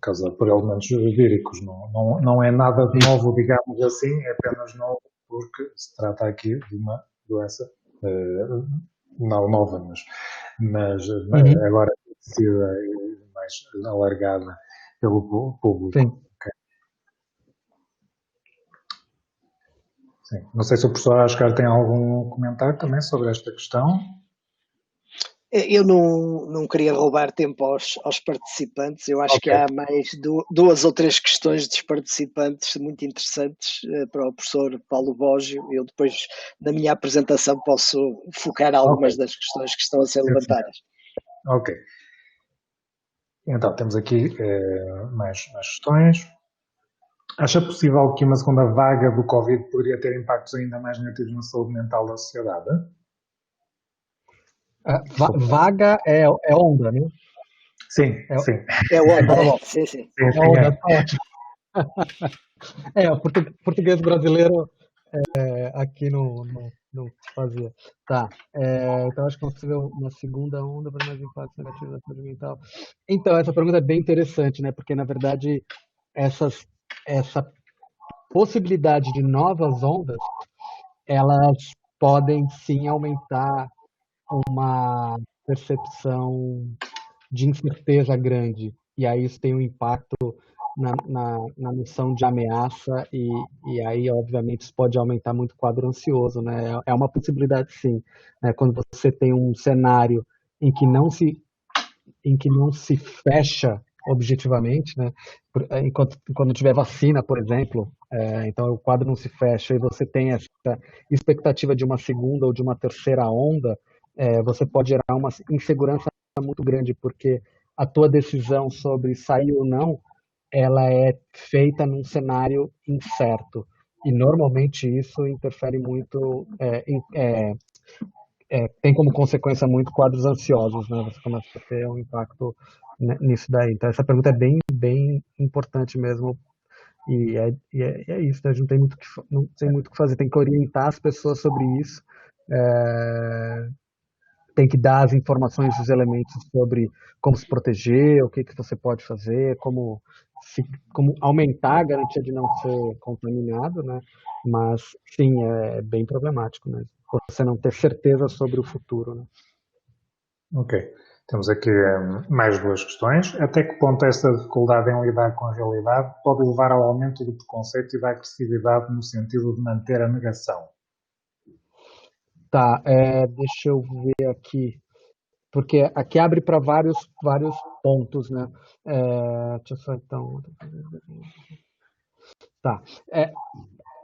causado por elementos víricos. Não é nada de novo, digamos assim, é apenas novo porque se trata aqui de uma doença não nova, mas agora conhecida e mais alargada pelo público. Sim. Okay. Sim. Não sei se o professor Oscar tem algum comentário também sobre esta questão. Eu não queria roubar tempo aos participantes. Eu acho que há mais 2 ou 3 questões dos participantes muito interessantes para o professor Paulo Bógio. Eu depois, na minha apresentação, posso focar algumas das questões que estão a ser levantadas. Ok. Então, temos aqui mais questões. Acha possível que uma segunda vaga do Covid poderia ter impactos ainda mais negativos na saúde mental da sociedade? Vaga é onda, né? Sim, sim. É onda, Tá bom. sim, sim. Sim, É sim, onda, é. tá ótimo. O português brasileiro aqui não fazia. Tá. Então, acho que é possível uma segunda onda para mais impactos negativos na saúde mental. Então, essa pergunta é bem interessante, né? Porque, na verdade, essa possibilidade de novas ondas, elas podem sim aumentar uma percepção de incerteza grande. E aí isso tem um impacto na noção de ameaça e aí, obviamente, isso pode aumentar muito o quadro ansioso, né? É uma possibilidade, sim. Né? Quando você tem um cenário em que não se fecha objetivamente, né? Quando tiver vacina, por exemplo, então o quadro não se fecha e você tem essa expectativa de uma segunda ou de uma terceira onda, você pode gerar uma insegurança muito grande, porque a tua decisão sobre sair ou não, ela é feita num cenário incerto. E normalmente isso interfere muito, tem como consequência muito quadros ansiosos, né? Você começa a ter um impacto nisso daí. Então essa pergunta é bem, bem importante mesmo. E é isso, né? A gente não tem muito o que fazer, tem que orientar as pessoas sobre isso. É, tem que dar as informações, os elementos sobre como se proteger, o que você pode fazer, como aumentar a garantia de não ser contaminado, né? Mas, sim, é bem problemático mesmo. Você não ter certeza sobre o futuro, né? Ok. Temos aqui mais duas questões. Até que ponto esta dificuldade em lidar com a realidade pode levar ao aumento do preconceito e da agressividade no sentido de manter a negação? Tá, deixa eu ver aqui, porque aqui abre para vários pontos, né? Deixa eu só então. Tá.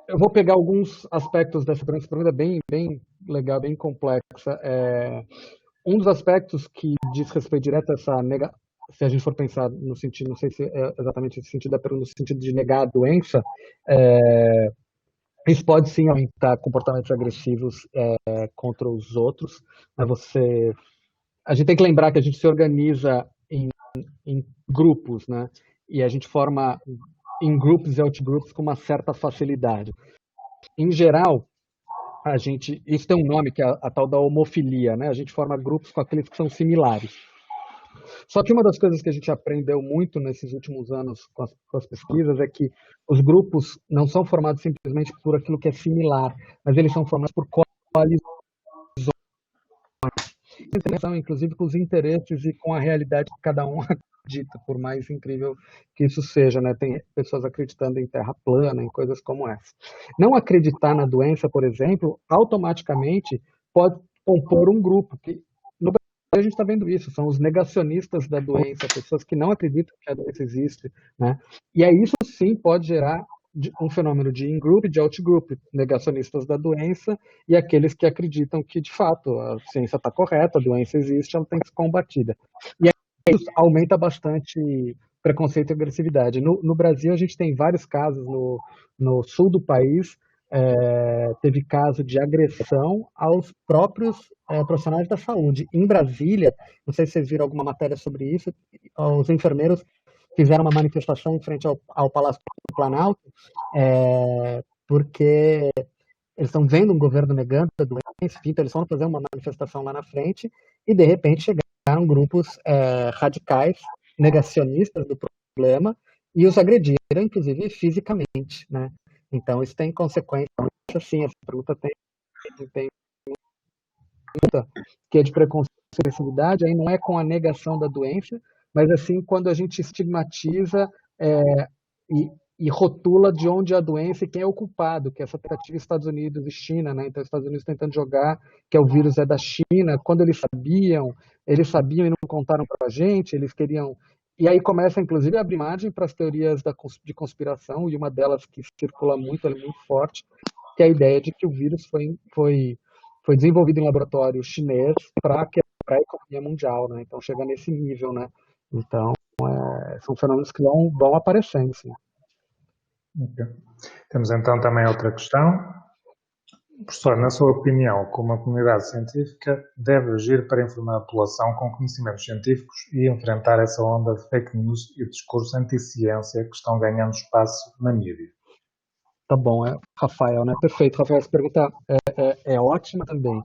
Eu vou pegar alguns aspectos dessa pergunta bem, bem legal, bem complexa. Um dos aspectos que diz respeito direto a se a gente for pensar no sentido, não sei se é exatamente esse sentido da pergunta, no sentido de negar a doença, isso pode sim aumentar comportamentos agressivos contra os outros. Né? A gente tem que lembrar que a gente se organiza em grupos, né? E a gente forma em grupos e outgrupos com uma certa facilidade. Em geral, isso tem um nome que é a tal da homofilia, né? A gente forma grupos com aqueles que são similares. Só que uma das coisas que a gente aprendeu muito nesses últimos anos com as pesquisas é que os grupos não são formados simplesmente por aquilo que é similar, mas eles são formados por coalizões, inclusive com os interesses e com a realidade que cada um acredita, por mais incrível que isso seja, né? Tem pessoas acreditando em terra plana, em coisas como essa. Não acreditar na doença, por exemplo, automaticamente pode compor um grupo que no Brasil a gente está vendo isso, são os negacionistas da doença, pessoas que não acreditam que a doença existe, né? E aí isso sim pode gerar um fenômeno de in-group e de out-group, negacionistas da doença e aqueles que acreditam que, de fato, a ciência está correta, a doença existe, ela tem que ser combatida. E aí isso aumenta bastante preconceito e agressividade. No Brasil, a gente tem vários casos no sul do país, teve caso de agressão aos próprios profissionais da saúde. Em Brasília, não sei se vocês viram alguma matéria sobre isso, os enfermeiros fizeram uma manifestação em frente ao Palácio do Planalto, porque eles estão vendo um governo negando a doença, enfim, então eles foram fazer uma manifestação lá na frente e, de repente, chegaram grupos radicais, negacionistas do problema e os agrediram, inclusive, fisicamente, né? Então, isso tem consequências, assim, essa pergunta tem que é de preconceito e agressividade, aí não é com a negação da doença, mas assim quando a gente estigmatiza e rotula de onde é a doença e quem é o culpado, que é essa tentativa Estados Unidos e China, né? Então, os Estados Unidos tentando jogar que o vírus é da China, quando eles sabiam e não contaram para a gente, eles queriam. E aí começa, inclusive, a abrir margem para as teorias de conspiração, e uma delas que circula muito, ela é muito forte, que é a ideia de que o vírus foi desenvolvido em laboratório chinês para quebrar a economia mundial, né? Então chega nesse nível, né? Então São fenômenos que vão aparecendo, sim. Okay. Temos então também outra questão. Professor, na sua opinião, como a comunidade científica deve agir para informar a população com conhecimentos científicos e enfrentar essa onda de fake news e discurso anti-ciência que estão ganhando espaço na mídia? Tá bom, Rafael, né? Perfeito. Rafael, essa pergunta é ótima também.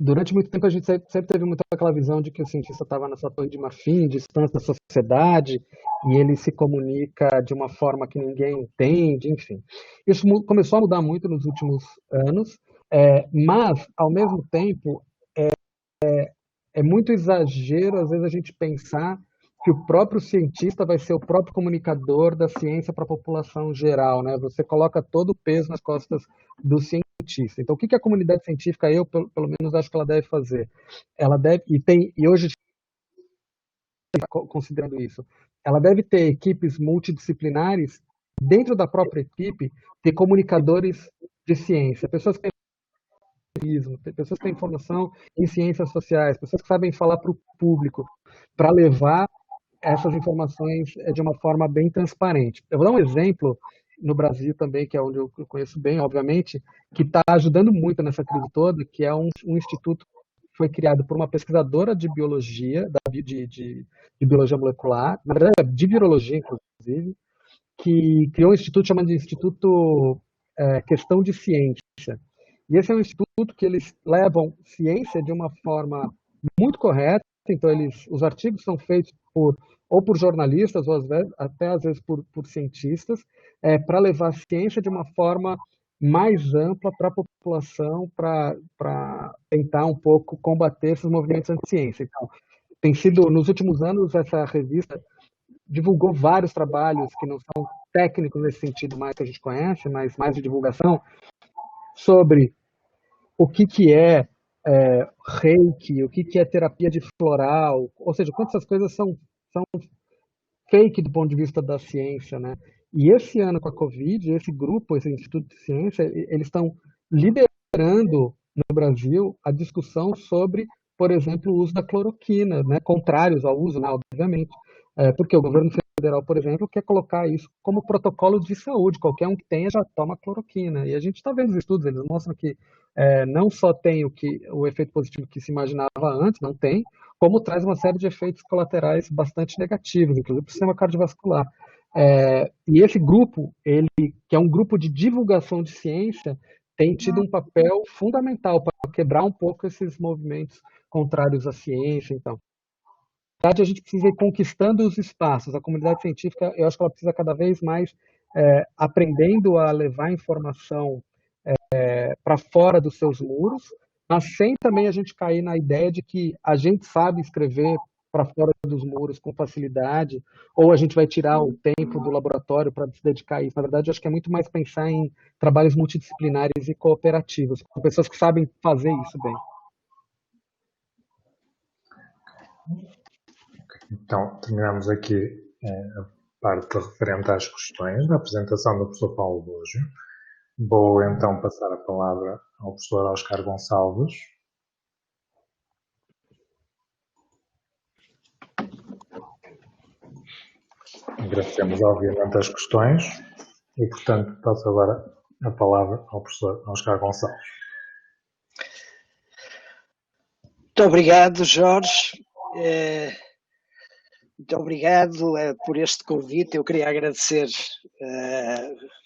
Durante muito tempo a gente sempre teve muito aquela visão de que o cientista estava na sua torre de marfim, distante da sociedade, e ele se comunica de uma forma que ninguém entende, enfim. Isso começou a mudar muito nos últimos anos, mas, ao mesmo tempo, é muito exagero, às vezes, a gente pensar que o próprio cientista vai ser o próprio comunicador da ciência para a população geral, né? Você coloca todo o peso nas costas do cientista. Então, o que a comunidade científica, eu pelo menos acho que ela deve fazer? Ela deve, e hoje, considerando isso, ela deve ter equipes multidisciplinares dentro da própria equipe, ter comunicadores de ciência, pessoas que pessoas que têm formação em ciências sociais, pessoas que sabem falar para o público, para levar essas informações de uma forma bem transparente. Eu vou dar um exemplo no Brasil também, que é onde eu conheço bem, obviamente, que está ajudando muito nessa crise toda, que é um instituto que foi criado por uma pesquisadora de biologia, de biologia molecular, na verdade de virologia, inclusive, que criou um instituto chamado de Instituto Questão de Ciência. E esse é um instituto que eles levam ciência de uma forma muito correta, então os artigos são feitos ou por jornalistas, ou até às vezes por cientistas, para levar ciência de uma forma mais ampla para a população, para tentar um pouco combater esses movimentos anti-ciência. Então, tem sido, nos últimos anos, essa revista divulgou vários trabalhos que não são técnicos nesse sentido mais que a gente conhece, mas mais de divulgação, sobre o que é reiki, o que é terapia de floral, ou seja, quantas essas coisas são fake do ponto de vista da ciência, né? E esse ano com a Covid, esse grupo, esse Instituto de Ciência, eles estão liderando no Brasil a discussão sobre, por exemplo, o uso da cloroquina, né? Contrários ao uso, né? Obviamente, porque o governo federal, por exemplo, quer colocar isso como protocolo de saúde. Qualquer um que tenha já toma cloroquina. E a gente está vendo os estudos, eles mostram que não só tem o efeito positivo que se imaginava antes, não tem, como traz uma série de efeitos colaterais bastante negativos, inclusive para o sistema cardiovascular. E esse grupo, que é um grupo de divulgação de ciência, tem tido um papel fundamental para quebrar um pouco esses movimentos contrários à ciência. Então, a gente precisa ir conquistando os espaços. A comunidade científica, eu acho que ela precisa cada vez mais aprendendo a levar informação para fora dos seus muros, mas sem também a gente cair na ideia de que a gente sabe escrever para fora dos muros com facilidade, ou a gente vai tirar o tempo do laboratório para se dedicar a isso. Na verdade, eu acho que é muito mais pensar em trabalhos multidisciplinares e cooperativos, com pessoas que sabem fazer isso bem. Então, terminamos aqui a parte referente às questões da apresentação do professor Paulo Bojo. Vou então passar a palavra ao professor Oscar Gonçalves. Agradecemos obviamente as questões e, portanto, passo agora a palavra ao professor Oscar Gonçalves. Muito obrigado, Jorge. Muito obrigado por este convite. Eu queria agradecer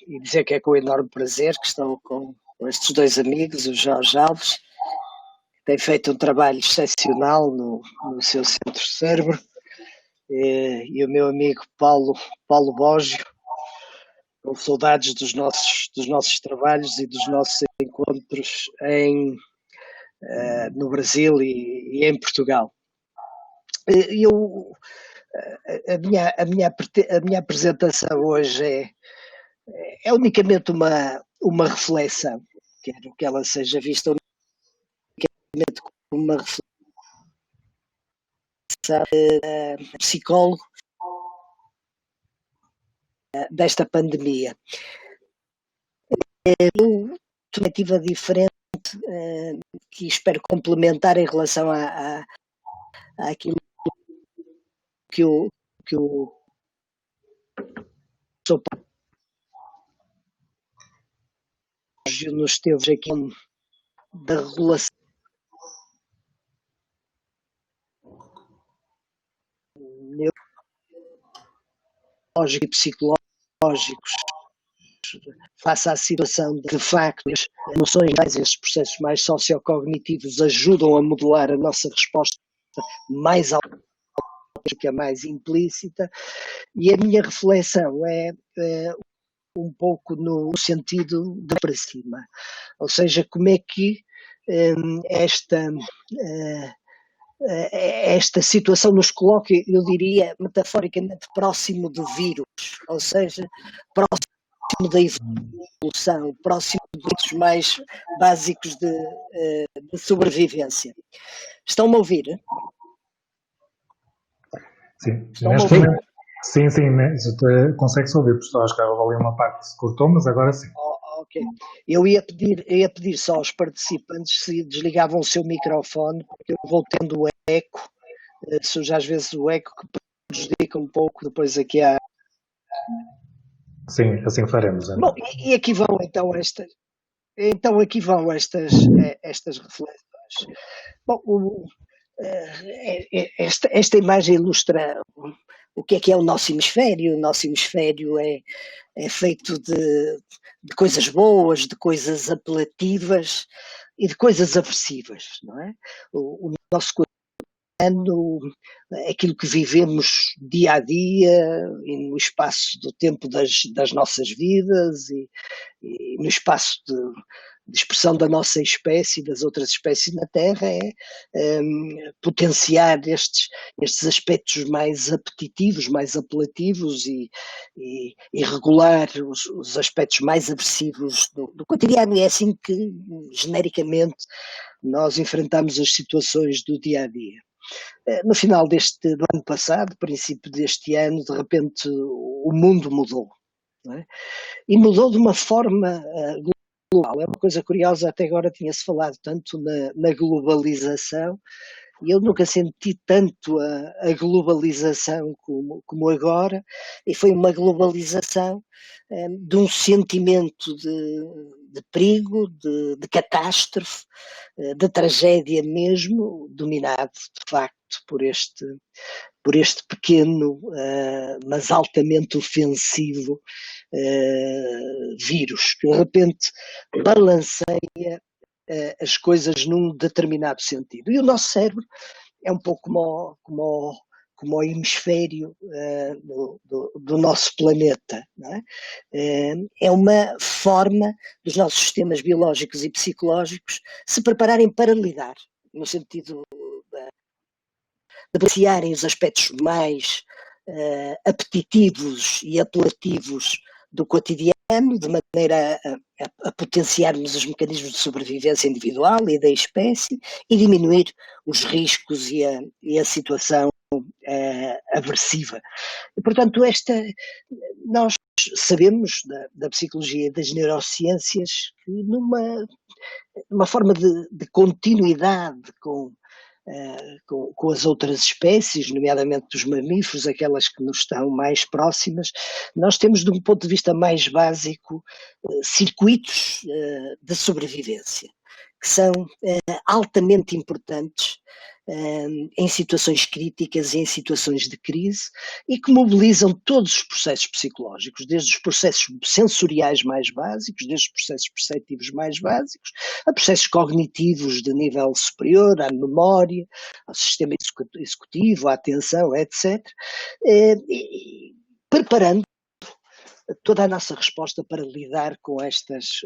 e dizer que é com enorme prazer que estou com estes dois amigos, o Jorge Alves, que tem feito um trabalho excepcional no seu centro cérebro, e o meu amigo Paulo Boggio, com saudades dos nossos trabalhos e dos nossos encontros no Brasil e em Portugal. A minha apresentação hoje é unicamente uma reflexão, quero que ela seja vista unicamente como uma reflexão psicólogo desta pandemia. Uma perspectiva diferente que espero complementar em relação àquilo que o que o professor Págio nos teve aqui da regulação neurológica e psicológicos face à situação de facto as emoções mais, esses processos mais sociocognitivos ajudam a modular a nossa resposta mais automática, mais implícita, e a minha reflexão é um pouco no sentido de para cima, ou seja, como é que esta situação nos coloca, eu diria, metaforicamente próximo do vírus, ou seja, próximo da evolução, próximo dos mais básicos de sobrevivência. Estão-me a ouvir? Sim, neste momento, sim, consegue-se ouvir, professor. Acho que ali uma parte se cortou, mas agora sim. Ok. Eu ia pedir só aos participantes se desligavam o seu microfone, porque eu vou tendo o eco, surge às vezes o eco que prejudica um pouco depois aqui a... Sim, assim faremos. Então. Bom, e aqui vão estas reflexões. Bom, esta imagem ilustra o que é o nosso hemisfério. O nosso hemisfério é feito de coisas boas, de coisas apelativas e de coisas aversivas, não é? O nosso cotidiano, aquilo que vivemos dia a dia, e no espaço do tempo das nossas vidas e no espaço de expressão da nossa espécie e das outras espécies na Terra, é potenciar estes aspectos mais apetitivos, mais apelativos e regular os aspectos mais aversivos do cotidiano. E é assim que, genericamente, nós enfrentamos as situações do dia a dia. No final do ano passado, princípio deste ano, de repente o mundo mudou, não é? E mudou de uma forma global. É uma coisa curiosa, até agora tinha-se falado tanto na globalização, e eu nunca senti tanto a globalização como agora, e foi uma globalização de um sentimento de perigo, de catástrofe, de tragédia mesmo, dominado de facto por este pequeno, mas altamente ofensivo vírus, que de repente balanceia as coisas num determinado sentido. E o nosso cérebro é um pouco como o hemisfério do nosso planeta, não é? É uma forma dos nossos sistemas biológicos e psicológicos se prepararem para lidar, no sentido de apreciarem os aspectos mais apetitivos e apelativos do cotidiano, de maneira a potenciarmos os mecanismos de sobrevivência individual e da espécie e diminuir os riscos e a situação aversiva. E, portanto, nós sabemos da psicologia e das neurociências que numa forma de continuidade com as outras espécies, nomeadamente dos mamíferos, aquelas que nos estão mais próximas, nós temos, de um ponto de vista mais básico, circuitos de sobrevivência, que são altamente importantes em situações críticas e em situações de crise, e que mobilizam todos os processos psicológicos, desde os processos sensoriais mais básicos, desde os processos perceptivos mais básicos, a processos cognitivos de nível superior, à memória, ao sistema executivo, à atenção, etc., preparando toda a nossa resposta para lidar com estas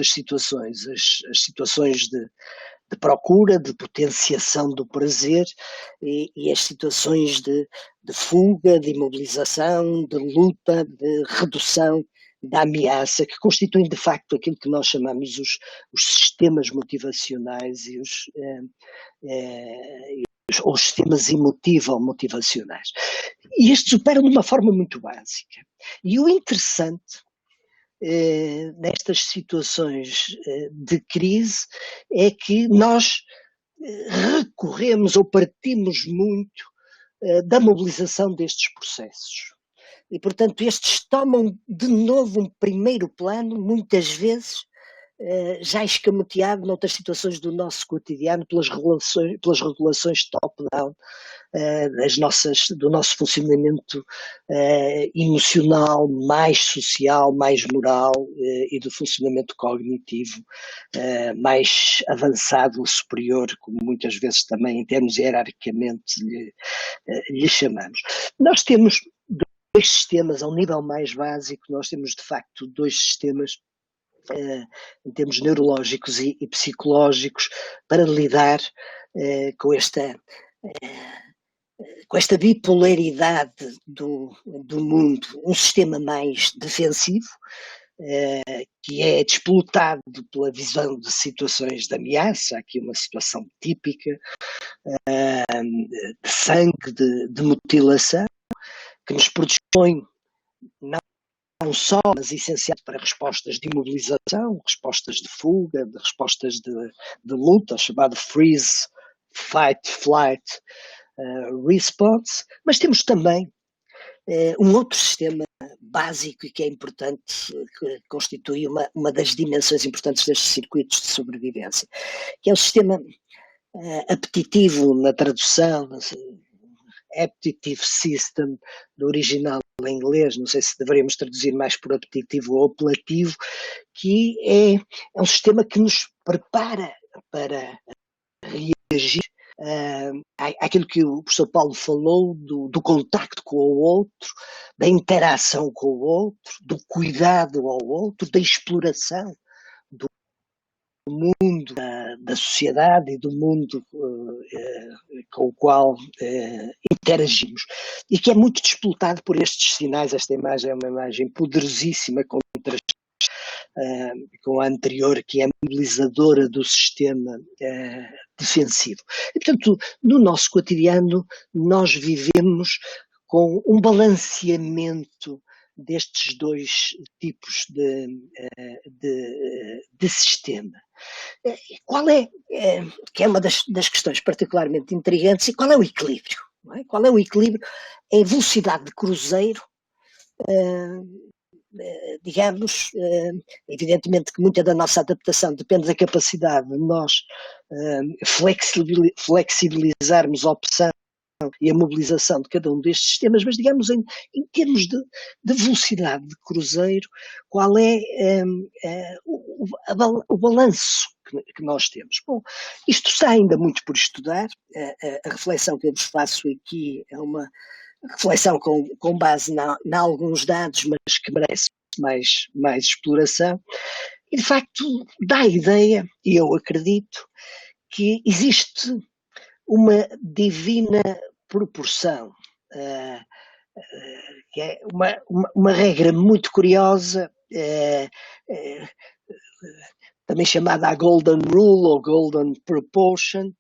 situações, as situações de procura, de potenciação do prazer e as situações de fuga, de imobilização, de luta, de redução da ameaça, que constituem de facto aquilo que nós chamamos os sistemas motivacionais e os sistemas emotivo-motivacionais. E estes operam de uma forma muito básica. E o interessante nestas situações de crise é que nós recorremos ou partimos muito da mobilização destes processos. E, portanto, estes tomam de novo um primeiro plano, muitas vezes, já escamoteado noutras situações do nosso cotidiano pelas regulações top-down do nosso funcionamento emocional, mais social, mais moral e do funcionamento cognitivo mais avançado, superior, como muitas vezes também em termos hierarquicamente lhe chamamos. Nós temos dois sistemas, ao nível mais básico, nós temos de facto dois sistemas em termos neurológicos e psicológicos para lidar com esta bipolaridade do mundo. Um sistema mais defensivo, que é disputado pela visão de situações de ameaça, aqui uma situação típica de sangue, de mutilação, que nos predispõe não só, mas essenciais para respostas de imobilização, respostas de fuga, de respostas de luta, chamado freeze, fight, flight, response, mas temos também um outro sistema básico e que é importante, que constitui uma das dimensões importantes destes circuitos de sobrevivência, que é o sistema apetitivo na tradução, Appetitive System, do original em inglês, não sei se deveríamos traduzir mais por apetitivo ou apelativo, que é um sistema que nos prepara para reagir àquilo que o professor Paulo falou, do contacto com o outro, da interação com o outro, do cuidado ao outro, da exploração do mundo, da sociedade e do mundo com o qual interagimos. E que é muito disputado por estes sinais. Esta imagem é uma imagem poderosíssima, com a anterior, que é mobilizadora do sistema defensivo. E, portanto, no nosso cotidiano, nós vivemos com um balanceamento destes dois tipos de sistema. Qual que é uma das questões particularmente intrigantes, e qual é o equilíbrio? Não é? Qual é o equilíbrio em velocidade de cruzeiro? Digamos, evidentemente que muita da nossa adaptação depende da capacidade de nós flexibilizarmos a opção e a mobilização de cada um destes sistemas, mas digamos em termos de velocidade de cruzeiro, qual é o balanço que nós temos? Bom, isto está ainda muito por estudar. A reflexão que eu vos faço aqui é uma reflexão com base em alguns dados, mas que merece mais exploração, e de facto dá a ideia, e eu acredito, que existe uma divina proporção, que é uma regra muito curiosa, também chamada a Golden Rule ou Golden Proportion,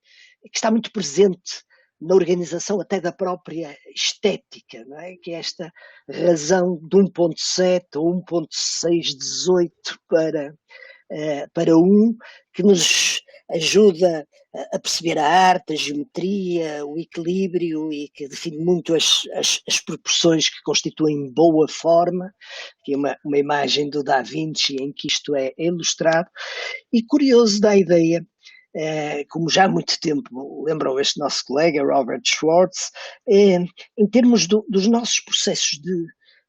que está muito presente na organização até da própria estética, não é? Que é esta razão de 1.7 ou 1.618 para 1, que nos ajuda a perceber a arte, a geometria, o equilíbrio, e que define muito as proporções que constituem boa forma, que é uma imagem do Da Vinci em que isto é ilustrado, e curioso da ideia, como já há muito tempo lembrou este nosso colega Robert Schwartz, em termos dos nossos processos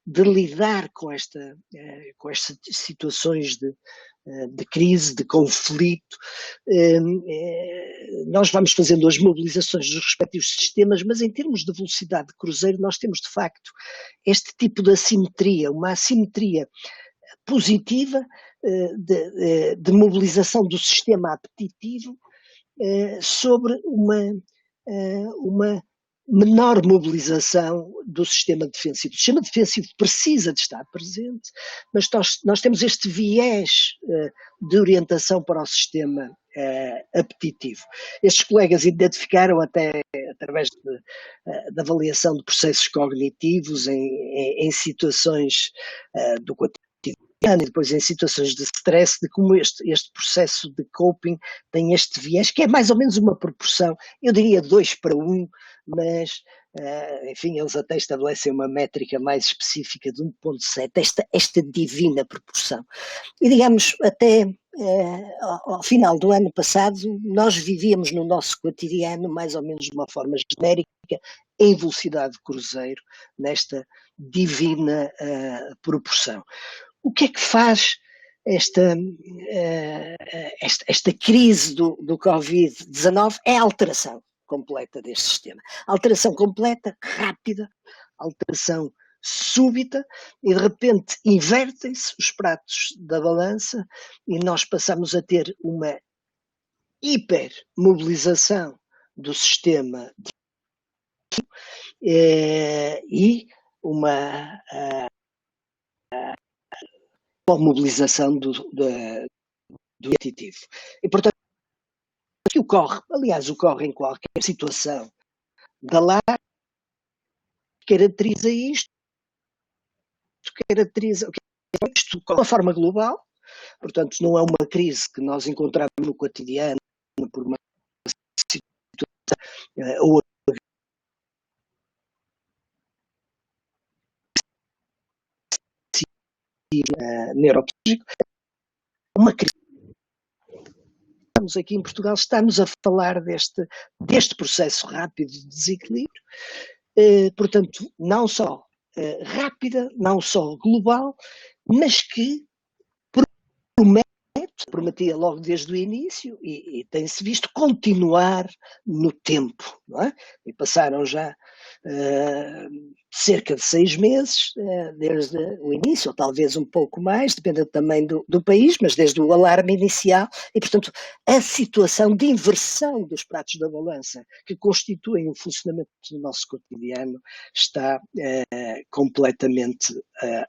de lidar com estas situações de crise, de conflito, nós vamos fazendo as mobilizações dos respectivos sistemas, mas em termos de velocidade de cruzeiro nós temos de facto este tipo de assimetria, uma assimetria positiva de mobilização do sistema apetitivo sobre uma menor mobilização do sistema defensivo. O sistema defensivo precisa de estar presente, mas nós temos este viés de orientação para o sistema apetitivo. Estes colegas identificaram até através da avaliação de processos cognitivos em situações do cotidiano e depois em situações de stress, de como este processo de coping tem este viés, que é mais ou menos uma proporção, eu diria 2 para 1, mas enfim, eles até estabelecem uma métrica mais específica de 1,7, esta divina proporção. E digamos, até ao final do ano passado, nós vivíamos no nosso cotidiano, mais ou menos de uma forma genérica, em velocidade de cruzeiro, nesta divina proporção. O que é que faz esta crise do Covid-19? É a alteração completa deste sistema. Alteração completa, rápida, alteração súbita, e de repente invertem-se os pratos da balança e nós passamos a ter uma hipermobilização do sistema e uma mobilização do competitivo. E, portanto, o que ocorre, aliás, ocorre em qualquer situação da LAR, caracteriza isto de uma forma global, portanto, não é uma crise que nós encontramos no cotidiano por uma situação ou neuropsíquico, uma crise. Estamos aqui em Portugal, estamos a falar deste processo rápido de desequilíbrio, portanto, não só rápida, não só global, mas que prometia logo desde o início e tem-se visto continuar no tempo, não é? E passaram já cerca de 6 meses desde o início, ou talvez um pouco mais, dependendo também do país, mas desde o alarme inicial, e portanto a situação de inversão dos pratos da balança que constituem o funcionamento do nosso cotidiano está completamente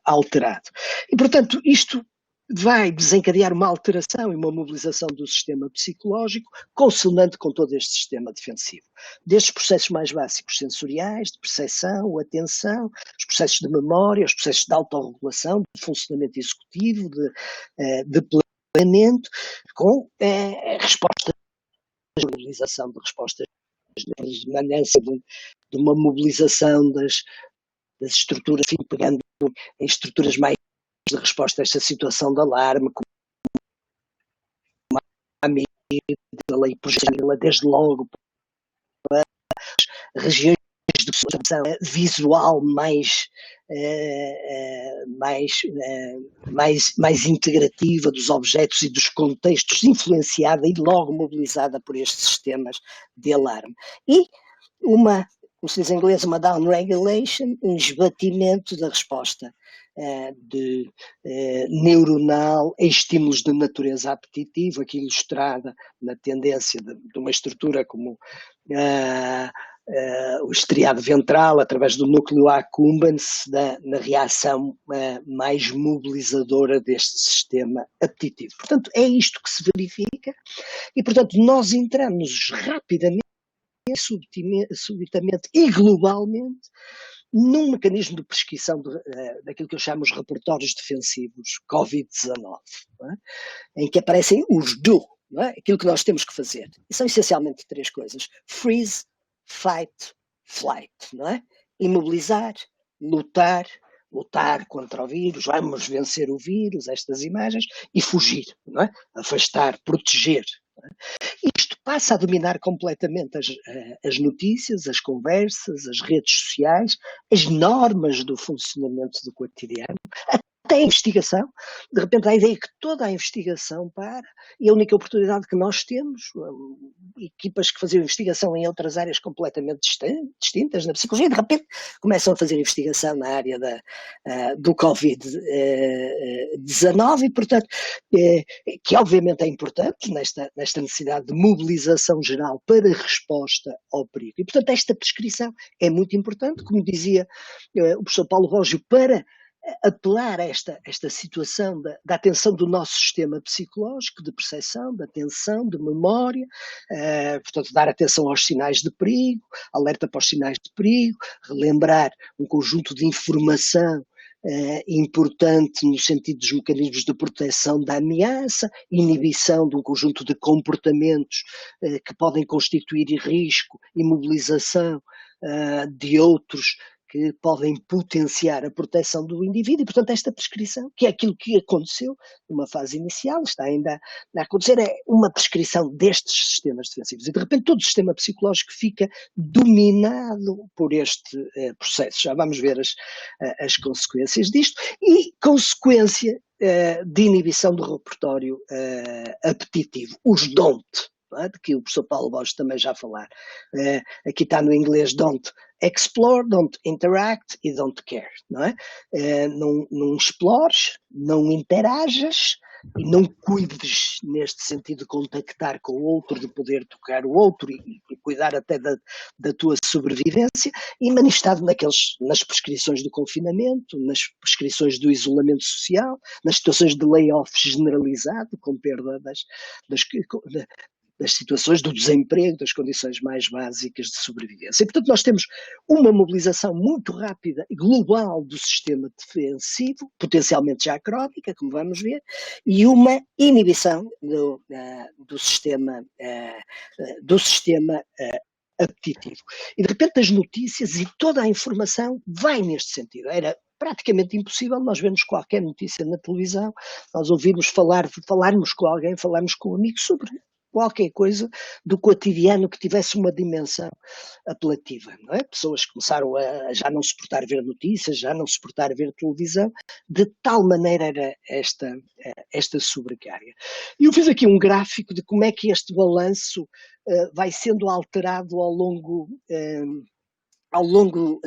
alterado. E portanto isto vai desencadear uma alteração e uma mobilização do sistema psicológico consonante com todo este sistema defensivo. Desde os processos mais básicos sensoriais, de percepção, atenção, os processos de memória, os processos de autorregulação, de funcionamento executivo, de planeamento, com respostas, mobilização de respostas, de manança de uma mobilização das estruturas, enfim, pegando em estruturas mais de resposta a esta situação de alarme, como a amígdala e projetar desde logo para as regiões de percepção visual mais integrativa dos objetos e dos contextos, influenciada e logo mobilizada por estes sistemas de alarme. E como se diz em inglês, uma down-regulation, um esbatimento da resposta neuronal em estímulos de natureza apetitiva, aqui ilustrada na tendência de uma estrutura como o estriado ventral, através do núcleo accumbens, na reação mais mobilizadora deste sistema apetitivo. Portanto, é isto que se verifica e, portanto, nós entramos rapidamente, subitamente e globalmente num mecanismo de prescrição daquilo que eu chamo os repertórios defensivos Covid-19, em que aparecem os do, não é? Aquilo que nós temos que fazer. E são essencialmente 3 coisas: freeze, fight, flight, não é? Imobilizar, lutar contra o vírus, vamos vencer o vírus, estas imagens, e fugir, não é? Afastar, proteger. Não é? Isto passa a dominar completamente as notícias, as conversas, as redes sociais, as normas do funcionamento do cotidiano, até a investigação. De repente há a ideia que toda a investigação para, e a única oportunidade que nós temos, equipas que faziam investigação em outras áreas completamente distintas, na psicologia, de repente começam a fazer investigação na área do Covid-19 e, portanto, que obviamente é importante nesta necessidade de mobilização geral para resposta ao perigo. E, portanto, esta prescrição é muito importante, como dizia o professor Paulo Rogio, para apelar a esta situação da atenção do nosso sistema psicológico, de percepção, de atenção, de memória, portanto, dar atenção aos sinais de perigo, alerta para os sinais de perigo, relembrar um conjunto de informação importante no sentido dos mecanismos de proteção da ameaça, inibição de um conjunto de comportamentos que podem constituir risco, imobilização de outros que podem potenciar a proteção do indivíduo e, portanto, esta prescrição, que é aquilo que aconteceu numa fase inicial, está ainda a acontecer, é uma prescrição destes sistemas defensivos. E, de repente, todo o sistema psicológico fica dominado por este processo. Já vamos ver as consequências disto. E consequência de inibição do repertório apetitivo, os don't, de que o professor Paulo Borges também já falar. Aqui está no inglês don't explore, don't interact e don't care, não é? Não explores, não interajas e não cuides neste sentido de contactar com o outro, de poder tocar o outro e cuidar até da tua sobrevivência, e manifestado nas prescrições do confinamento, nas prescrições do isolamento social, nas situações de layoff generalizado, com perda das situações do desemprego, das condições mais básicas de sobrevivência. E, portanto, nós temos uma mobilização muito rápida e global do sistema defensivo, potencialmente já crónica, como vamos ver, e uma inibição do sistema apetitivo. E, de repente, as notícias e toda a informação vai neste sentido. Era praticamente impossível nós vermos qualquer notícia na televisão, nós ouvirmos falarmos com alguém, falarmos com um amigo sobre qualquer coisa do cotidiano que tivesse uma dimensão apelativa, não é? Pessoas começaram a já não suportar ver notícias, já não suportar ver televisão, de tal maneira era esta sobrecarga. E eu fiz aqui um gráfico de como é que este balanço vai sendo alterado ao longo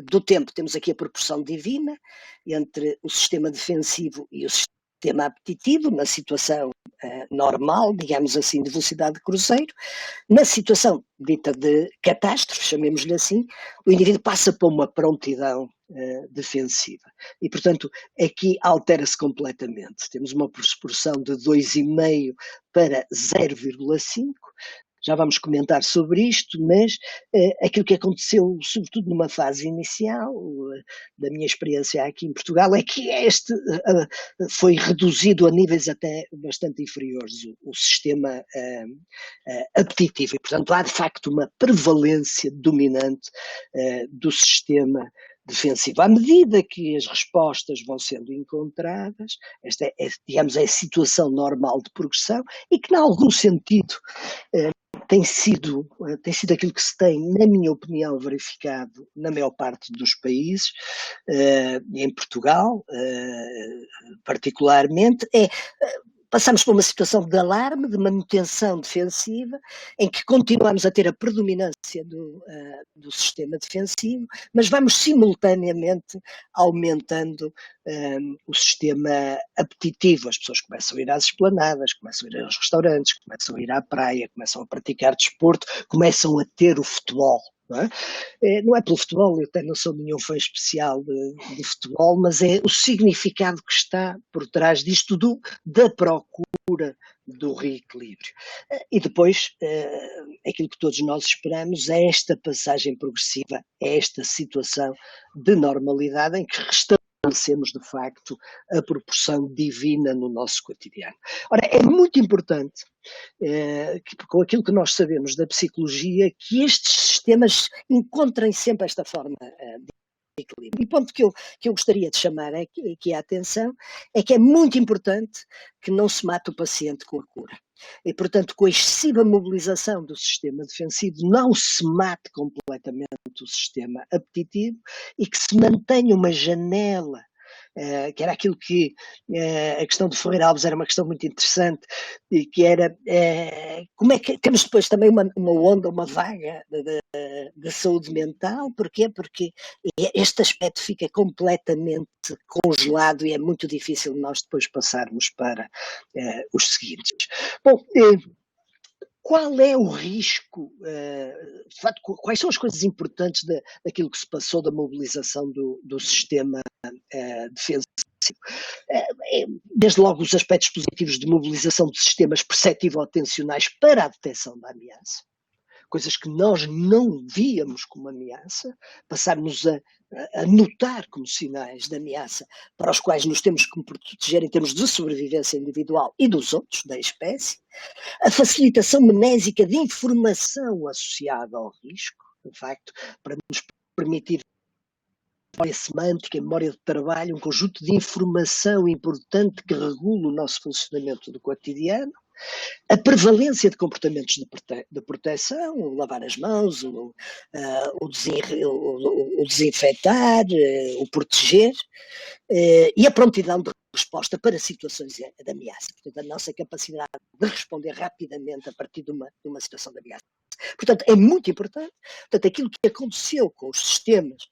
do tempo. Temos aqui a proporção divina entre o sistema defensivo e o sistema apetitivo, na situação normal, digamos assim, de velocidade de cruzeiro. Na situação dita de catástrofe, chamemos-lhe assim, o indivíduo passa para uma prontidão defensiva. E, portanto, aqui altera-se completamente. Temos uma proporção de 2,5 para 0,5. Já vamos comentar sobre isto, mas aquilo que aconteceu, sobretudo numa fase inicial, da minha experiência aqui em Portugal, é que foi reduzido a níveis até bastante inferiores o sistema apetitivo. E, portanto, há de facto uma prevalência dominante do sistema defensivo. À medida que as respostas vão sendo encontradas, esta digamos, é a situação normal de progressão e que, em algum sentido, tem sido aquilo que se tem, na minha opinião, verificado na maior parte dos países, em Portugal, particularmente, passamos por uma situação de alarme, de manutenção defensiva, em que continuamos a ter a predominância do sistema defensivo, mas vamos simultaneamente aumentando o sistema apetitivo. As pessoas começam a ir às esplanadas, começam a ir aos restaurantes, começam a ir à praia, começam a praticar desporto, começam a ter o futebol. Não é pelo futebol, eu até não sou nenhum fã especial de futebol, mas é o significado que está por trás disto da procura do reequilíbrio. E depois, aquilo que todos nós esperamos é esta passagem progressiva, é esta situação de normalidade em que estabelecemos de facto a proporção divina no nosso cotidiano. Ora, é muito importante, com aquilo que nós sabemos da psicologia, que estes sistemas encontrem sempre esta forma de equilíbrio. E o ponto que eu gostaria de chamar aqui a atenção é que é muito importante que não se mate o paciente com a cura. E, portanto, com a excessiva mobilização do sistema defensivo, não se mate completamente o sistema apetitivo e que se mantenha uma janela, que era aquilo que a questão do Ferreira Alves era uma questão muito interessante, e que era como é que temos depois também uma onda, uma vaga de saúde mental. Porquê? Porque este aspecto fica completamente congelado e é muito difícil nós depois passarmos para os seguintes. Bom, qual é o risco, de facto, quais são as coisas importantes daquilo que se passou da mobilização do sistema defensivo? Desde logo os aspectos positivos de mobilização de sistemas perceptivo-atencionais para a detecção da ameaça, coisas que nós não víamos como ameaça, passarmos a notar como sinais de ameaça para os quais nos temos que proteger em termos de sobrevivência individual e dos outros, da espécie, a facilitação mnésica de informação associada ao risco, de facto, para nos permitir memória semântica, memória de trabalho, um conjunto de informação importante que regula o nosso funcionamento do cotidiano, a prevalência de comportamentos de proteção, o lavar as mãos, o desinfetar, o proteger, e a prontidão de resposta para situações de ameaça. Portanto, a nossa capacidade de responder rapidamente a partir de uma situação de ameaça. Portanto, é muito importante. Portanto, aquilo que aconteceu com os sistemas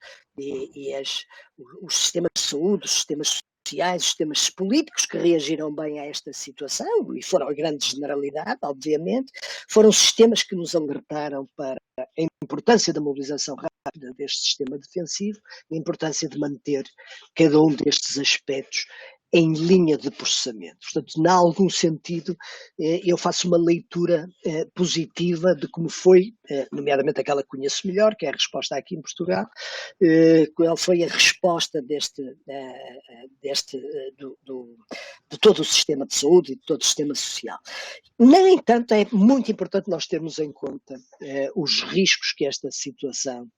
os sistemas de saúde, os sistemas sociais, os sistemas políticos que reagiram bem a esta situação, e foram a grande generalidade, obviamente, foram sistemas que nos alertaram para a importância da mobilização rápida deste sistema defensivo, a importância de manter cada um destes aspectos em linha de processamento. Portanto, em algum sentido, eu faço uma leitura positiva de como foi, nomeadamente aquela que conheço melhor, que é a resposta aqui em Portugal, qual foi a resposta de todo o sistema de saúde e de todo o sistema social. No entanto, é muito importante nós termos em conta os riscos que esta situação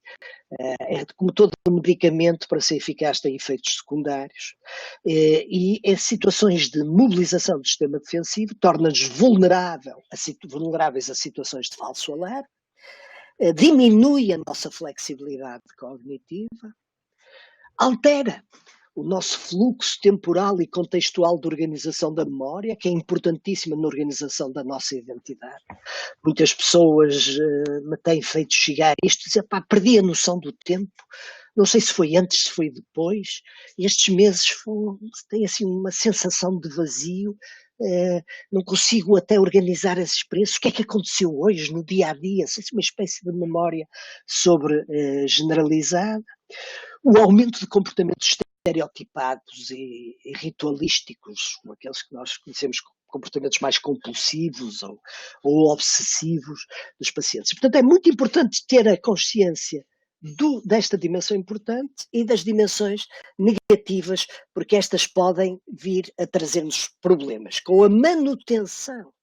como todo medicamento, para ser eficaz, tem efeitos secundários, e em situações de mobilização do sistema defensivo torna-nos vulneráveis a situações de falso alarme, diminui a nossa flexibilidade cognitiva, altera o nosso fluxo temporal e contextual de organização da memória, que é importantíssima na organização da nossa identidade. Muitas pessoas me têm feito chegar isto, dizer, perdi a noção do tempo, não sei se foi antes, se foi depois, estes meses têm assim uma sensação de vazio, não consigo até organizar as experiências, o que é que aconteceu hoje, no dia a dia, uma espécie de memória generalizada. O aumento de comportamentos estereotipados e ritualísticos, aqueles que nós conhecemos como comportamentos mais compulsivos ou obsessivos dos pacientes. Portanto, é muito importante ter a consciência desta dimensão importante e das dimensões negativas, porque estas podem vir a trazer-nos problemas. Com a manutenção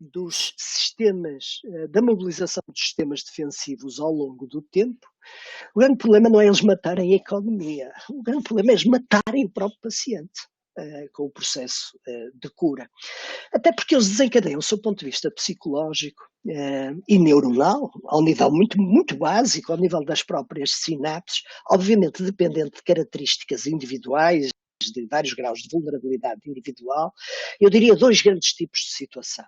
dos sistemas, da mobilização dos sistemas defensivos ao longo do tempo, o grande problema não é eles matarem a economia, o grande problema é eles matarem o próprio paciente com o processo de cura. Até porque eles desencadeiam, do seu ponto de vista psicológico e neuronal, ao nível muito, muito básico, ao nível das próprias sinapses, obviamente dependente de características individuais, de vários graus de vulnerabilidade individual, eu diria 2 grandes tipos de situação.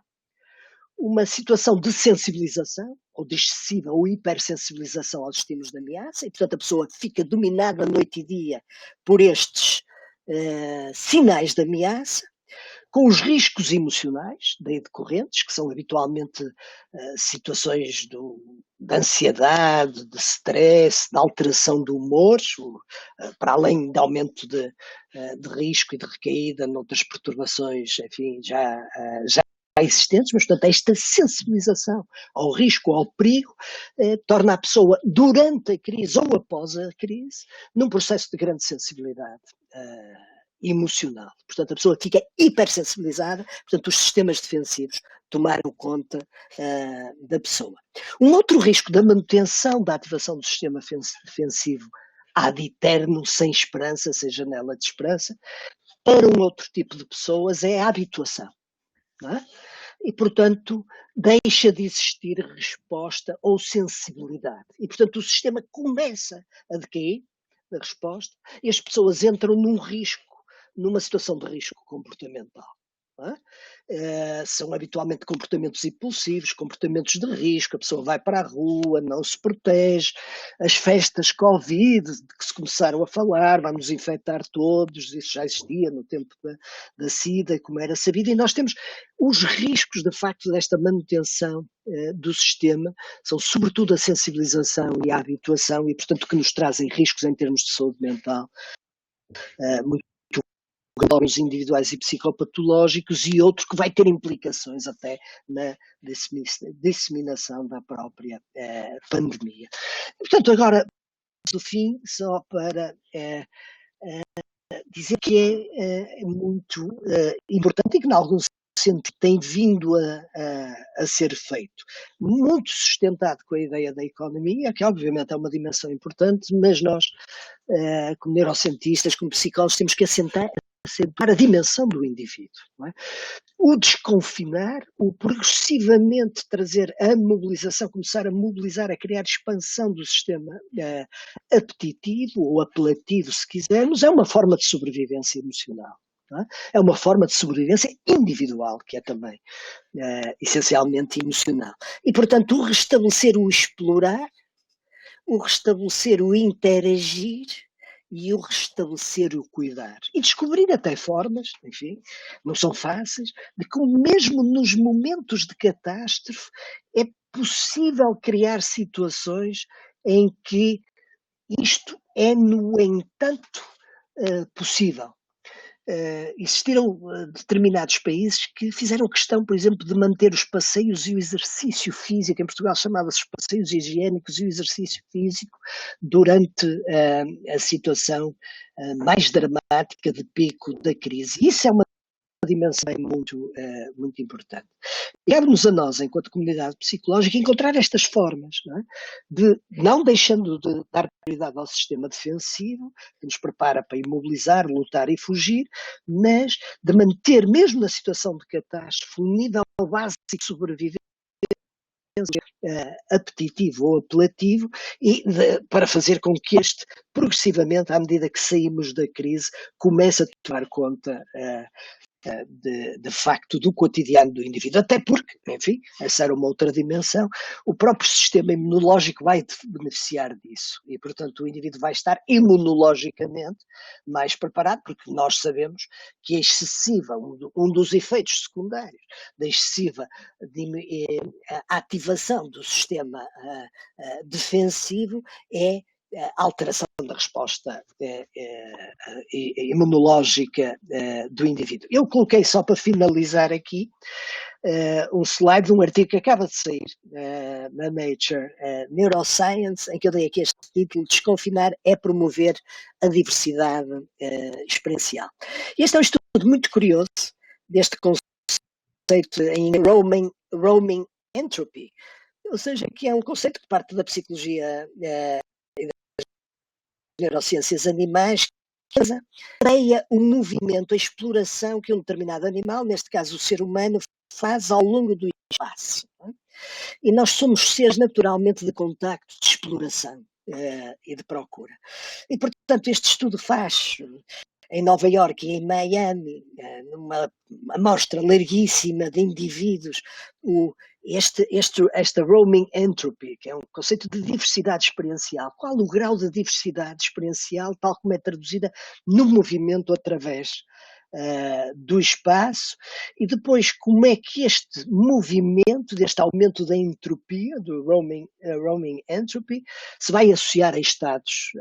Uma situação de sensibilização, ou de excessiva ou hipersensibilização aos estímulos de ameaça, e portanto a pessoa fica dominada noite e dia por estes sinais de ameaça, com os riscos emocionais daí decorrentes, que são habitualmente situações de ansiedade, de stress, de alteração do humor, para além de aumento de risco e de recaída noutras perturbações, enfim, já existentes, mas portanto esta sensibilização ao risco, ao perigo, torna a pessoa durante a crise ou após a crise num processo de grande sensibilidade emocional. Portanto, a pessoa fica hipersensibilizada, portanto os sistemas defensivos tomaram conta da pessoa. Um outro risco da manutenção da ativação do sistema defensivo ad eterno, sem esperança, sem janela de esperança, para um outro tipo de pessoas é a habituação. Não é? E, portanto, deixa de existir resposta ou sensibilidade. E, portanto, o sistema começa a decair na resposta e as pessoas entram numa situação de risco comportamental. Não é? São habitualmente comportamentos impulsivos, comportamentos de risco, a pessoa vai para a rua, não se protege, as festas Covid, de que se começaram a falar, vamos infectar todos, isso já existia no tempo da SIDA, como era sabido, e nós temos os riscos, de facto, desta manutenção do sistema, são sobretudo a sensibilização e a habituação, e portanto que nos trazem riscos em termos de saúde mental muito os individuais e psicopatológicos, e outro que vai ter implicações até na disseminação da própria pandemia. Portanto, agora, do fim, só para dizer que é muito importante e que, em alguns sentido tem vindo a ser feito. Muito sustentado com a ideia da economia, que obviamente é uma dimensão importante, mas nós, como neurocientistas, como psicólogos, temos que acentuar a dimensão do indivíduo. Não é? O desconfinar, o progressivamente trazer a mobilização, começar a mobilizar, a criar expansão do sistema apetitivo ou apelativo, se quisermos, é uma forma de sobrevivência emocional. É uma forma de sobrevivência individual, que é também essencialmente emocional. E, portanto, o restabelecer o explorar, o restabelecer o interagir e o restabelecer o cuidar. E descobrir até formas, enfim, não são fáceis, de como mesmo nos momentos de catástrofe é possível criar situações em que isto é, no entanto, possível. Existiram determinados países que fizeram questão, por exemplo, de manter os passeios e o exercício físico, em Portugal chamava-se os passeios higiênicos e o exercício físico, durante a situação mais dramática de pico da crise. Isso é uma dimensão muito importante. Cabe-nos a nós, enquanto comunidade psicológica, encontrar estas formas, não é? De não deixando de dar prioridade ao sistema defensivo, que nos prepara para imobilizar, lutar e fugir, mas de manter, mesmo na situação de catástrofe, um nível básico de sobrevivência apetitivo ou apelativo e para fazer com que este, progressivamente, à medida que saímos da crise, comece a tomar conta de facto do cotidiano do indivíduo, até porque, enfim, essa era uma outra dimensão, o próprio sistema imunológico vai beneficiar disso e, portanto, o indivíduo vai estar imunologicamente mais preparado, porque nós sabemos que a excessiva, um dos efeitos secundários da excessiva ativação do sistema defensivo é a alteração da resposta imunológica do indivíduo. Eu coloquei só para finalizar aqui um slide de um artigo que acaba de sair na Nature Neuroscience, em que eu dei aqui este título: Desconfinar é promover a diversidade experiencial. E este é um estudo muito curioso deste conceito em roaming entropy, ou seja, que é um conceito que parte da psicologia neurociências animais, que creia o movimento, a exploração que um determinado animal, neste caso o ser humano, faz ao longo do espaço. E nós somos seres naturalmente de contacto, de exploração e de procura. E, portanto, este estudo faz em Nova Iorque e em Miami, numa amostra larguíssima de indivíduos, esta roaming entropy, que é um conceito de diversidade experiencial. Qual o grau de diversidade experiencial, tal como é traduzida no movimento através do espaço, e depois como é que este movimento, deste aumento da entropia, do roaming entropy, se vai associar a estados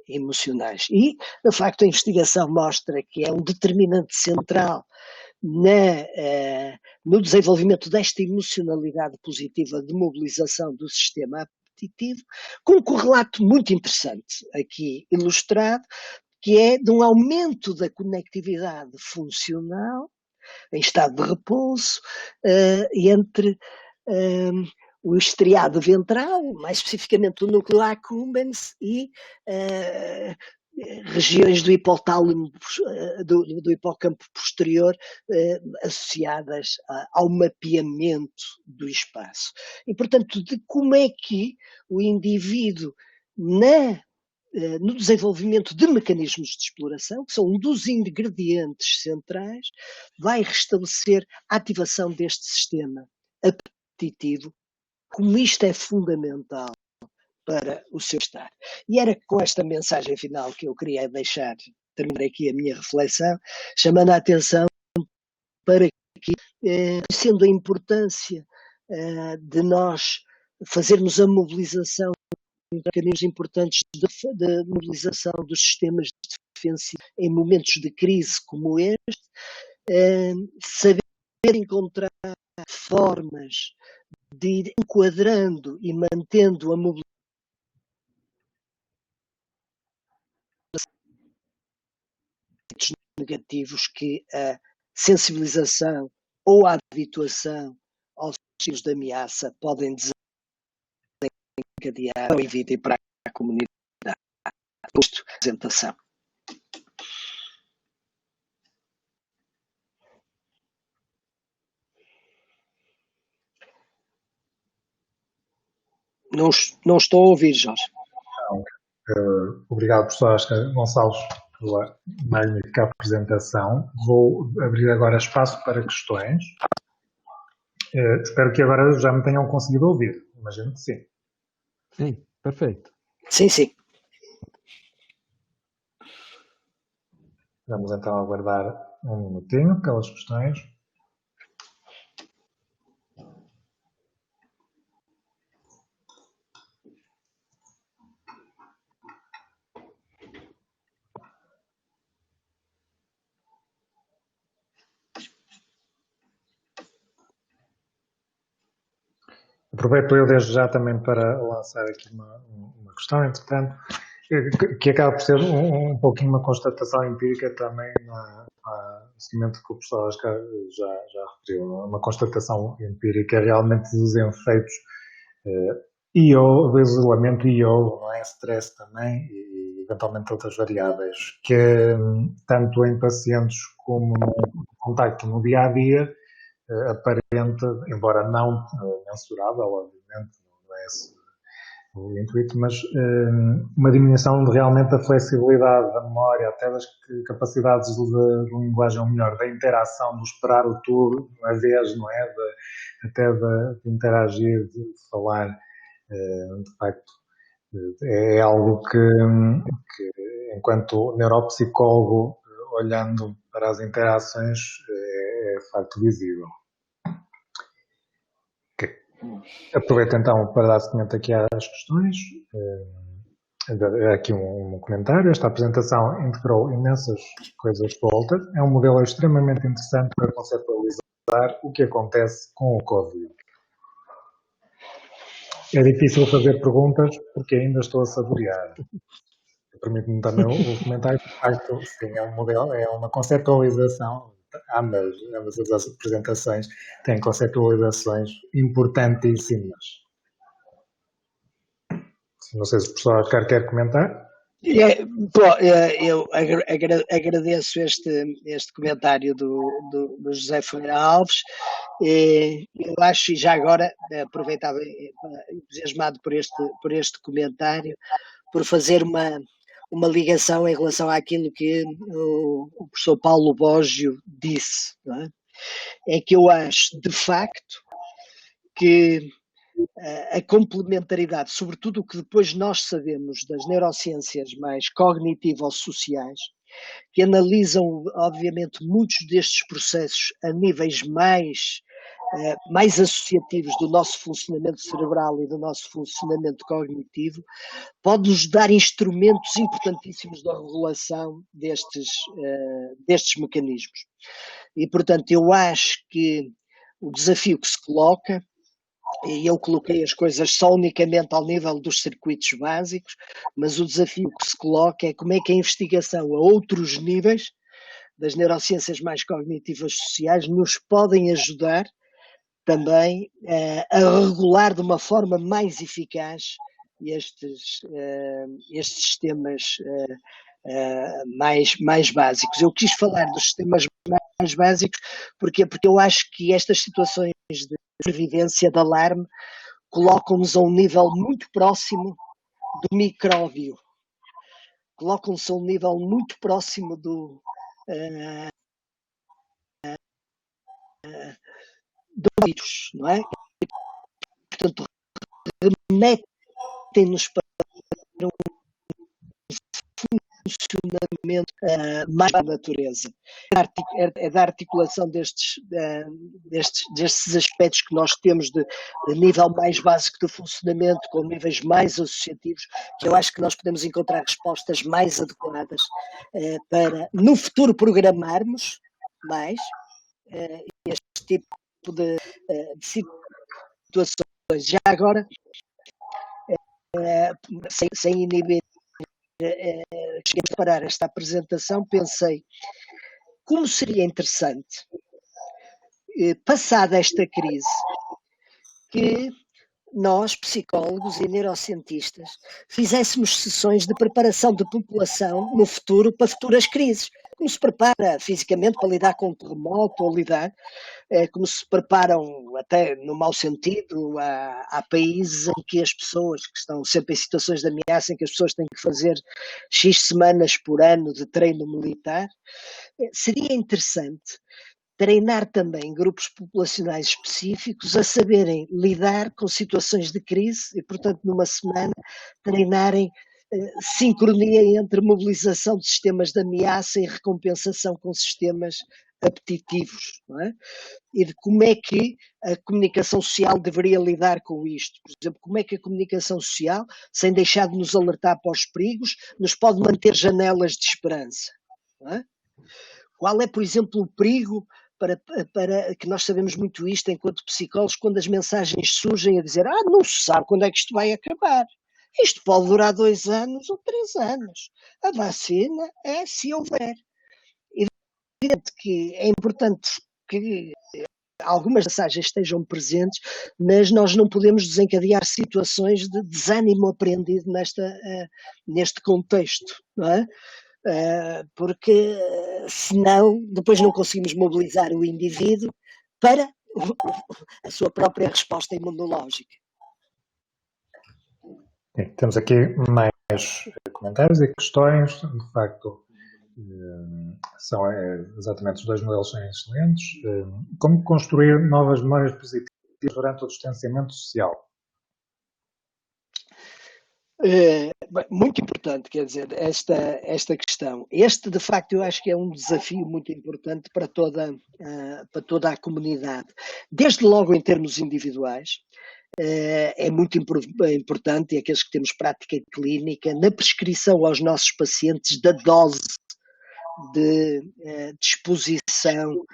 emocionais. E, de facto, a investigação mostra que é um determinante central no desenvolvimento desta emocionalidade positiva de mobilização do sistema apetitivo, com um correlato muito interessante aqui ilustrado, que é de um aumento da conectividade funcional em estado de repouso entre o estriado ventral, mais especificamente o núcleo accumbens, e regiões do hipotálamo, do hipocampo posterior, associadas ao mapeamento do espaço. E, portanto, de como é que o indivíduo, no desenvolvimento de mecanismos de exploração, que são um dos ingredientes centrais, vai restabelecer a ativação deste sistema apetitivo, como isto é fundamental para o seu estar. E era com esta mensagem final que eu queria terminar aqui a minha reflexão, chamando a atenção para que, sendo a importância de nós fazermos a mobilização de mecanismos importantes de mobilização dos sistemas defensivos em momentos de crise como este, saber encontrar formas de ir enquadrando e mantendo a mobilização negativos que a sensibilização ou a habituação aos estilos de ameaça podem desencadear ou evitem para a comunidade. Isto é a apresentação. Não estou a ouvir, Jorge. Obrigado, professor Oscar Gonçalves, pela magnífica apresentação. Vou abrir agora espaço para questões. Espero que agora já me tenham conseguido ouvir. Imagino que sim. Sim, perfeito. Sim, sim. Vamos então aguardar um minutinho pelas questões. Aproveito eu desde já também para lançar aqui uma questão, entretanto, que acaba por ser um pouquinho uma constatação empírica também no seguimento que o professor Oscar já referiu, uma constatação empírica realmente dos efeitos do isolamento não é? Stress também e eventualmente outras variáveis, que tanto em pacientes como no contacto no dia-a-dia, aparente, embora não mensurável, obviamente, não é esse o intuito, mas uma diminuição realmente da flexibilidade da memória, até das capacidades de linguagem, melhor, da interação, do esperar o tudo, uma vez, não é? Até de interagir, de falar, de facto, é algo que enquanto neuropsicólogo, olhando para as interações, é de facto visível. Aproveito então para dar seguimento aqui às questões. Aqui um comentário. Esta apresentação integrou imensas coisas soltas. É um modelo extremamente interessante para conceptualizar o que acontece com o Covid. É difícil fazer perguntas porque ainda estou a saborear. Permite-me também o comentário. De facto, sim, é um modelo, é uma conceptualização. Ambas as apresentações têm conceptualizações importantíssimas. Não sei se o professor Oscar quer comentar. Eu agradeço este comentário do José Ferreira Alves. Eu acho, e já agora aproveitava, entusiasmado por este comentário, por fazer uma ligação em relação àquilo que o professor Paulo Bógio disse. Não é? É que eu acho, de facto, que a complementaridade, sobretudo o que depois nós sabemos das neurociências mais cognitivo-sociais, que analisam, obviamente, muitos destes processos a níveis mais associativos do nosso funcionamento cerebral e do nosso funcionamento cognitivo, pode-nos dar instrumentos importantíssimos da regulação destes mecanismos. E, portanto, eu acho que o desafio que se coloca, e eu coloquei as coisas só unicamente ao nível dos circuitos básicos, mas o desafio que se coloca é como é que a investigação a outros níveis das neurociências mais cognitivas sociais nos podem ajudar também a regular de uma forma mais eficaz estes sistemas mais básicos. Eu quis falar dos sistemas mais básicos porque eu acho que estas situações de sobrevivência, de alarme, colocam-nos a um nível muito próximo do micróbio, colocam-se a um nível muito próximo do vírus, não é? Portanto, remetem-nos para um funcionamento mais da natureza. É da articulação destes aspectos que nós temos de nível mais básico de funcionamento, com níveis mais associativos, que eu acho que nós podemos encontrar respostas mais adequadas para, no futuro, programarmos mais este tipo de situações. Já agora, sem inibir, cheguei a preparar esta apresentação, pensei como seria interessante passada esta crise, que nós, psicólogos e neurocientistas, fizéssemos sessões de preparação da população no futuro para futuras crises. Como se prepara fisicamente para lidar com um terremoto, ou lidar, como se preparam, até no mau sentido, há países em que as pessoas que estão sempre em situações de ameaça, em que as pessoas têm que fazer X semanas por ano de treino militar. Seria interessante treinar também grupos populacionais específicos a saberem lidar com situações de crise e, portanto, numa semana, treinarem sincronia entre mobilização de sistemas de ameaça e recompensação com sistemas apetitivos, não é? E de como é que a comunicação social deveria lidar com isto. Por exemplo, como é que a comunicação social, sem deixar de nos alertar para os perigos, nos pode manter janelas de esperança, não é? Qual é, por exemplo, o perigo para que nós sabemos muito isto enquanto psicólogos, quando as mensagens surgem a dizer não se sabe quando é que isto vai acabar. Isto pode durar 2 anos ou 3 anos. A vacina é se houver. Evidente que é importante que algumas mensagens estejam presentes, mas nós não podemos desencadear situações de desânimo aprendido neste contexto, não é? Porque senão depois não conseguimos mobilizar o indivíduo para a sua própria resposta imunológica. Sim, temos aqui mais comentários e questões. De facto, são exatamente, os dois modelos são excelentes. Como construir novas memórias positivas durante o distanciamento social? Muito importante, quer dizer, esta questão. Este, de facto, eu acho que é um desafio muito importante para toda a comunidade. Desde logo em termos individuais, é muito importante, e aqueles que temos prática clínica, na prescrição aos nossos pacientes da dose de exposição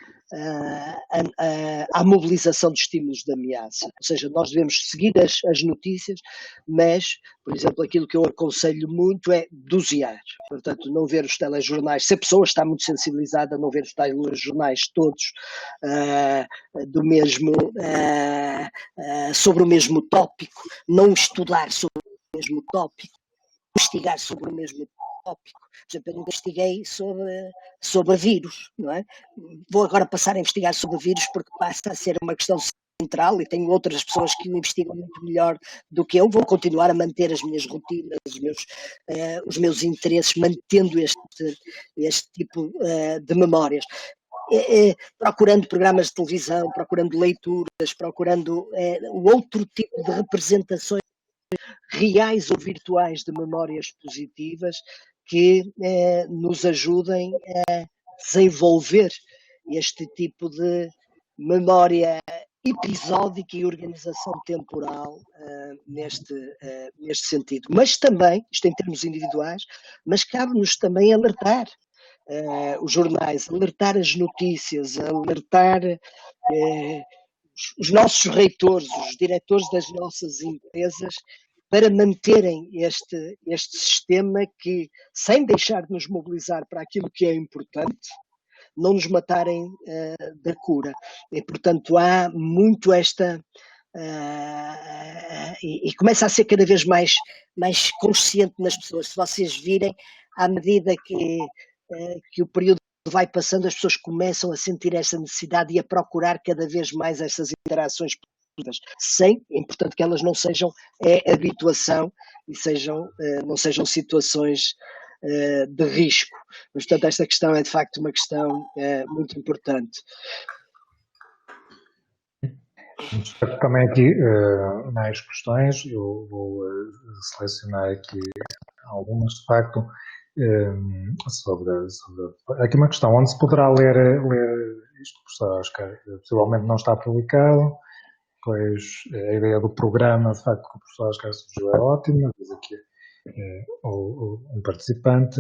à mobilização de estímulos de ameaça. Ou seja, nós devemos seguir as notícias, mas, por exemplo, aquilo que eu aconselho muito é dosear. Portanto, não ver os telejornais. Se a pessoa está muito sensibilizada, não ver os telejornais todos sobre o mesmo tópico, não estudar sobre o mesmo tópico, investigar sobre o mesmo tópico. Por exemplo, eu nunca investiguei sobre vírus, não é? Vou agora passar a investigar sobre vírus porque passa a ser uma questão central e tenho outras pessoas que o investigam muito melhor do que eu. Vou continuar a manter as minhas rotinas, os meus interesses, mantendo este tipo de memórias. Procurando programas de televisão, procurando leituras, procurando o outro tipo de representações reais ou virtuais de memórias positivas que nos ajudem a desenvolver este tipo de memória episódica e organização temporal neste sentido. Mas também, isto em termos individuais, mas cabe-nos também alertar os jornais, alertar as notícias, alertar os nossos reitores, os diretores das nossas empresas, para manterem este sistema que, sem deixar de nos mobilizar para aquilo que é importante, não nos matarem da cura. E, portanto, há muito e começa a ser cada vez mais consciente nas pessoas. Se vocês virem, à medida que o período vai passando, as pessoas começam a sentir essa necessidade e a procurar cada vez mais essas interações positivas. É importante que elas não sejam habituação e não sejam situações de risco. Mas, portanto, esta questão é de facto uma questão muito importante. Também aqui mais questões, eu vou selecionar aqui algumas, de facto, sobre aqui uma questão, onde se poderá ler isto, professor Oscar, possivelmente não está publicado, pois a ideia do programa, de facto, que o professor Oscar surgiu é ótima, diz aqui um participante,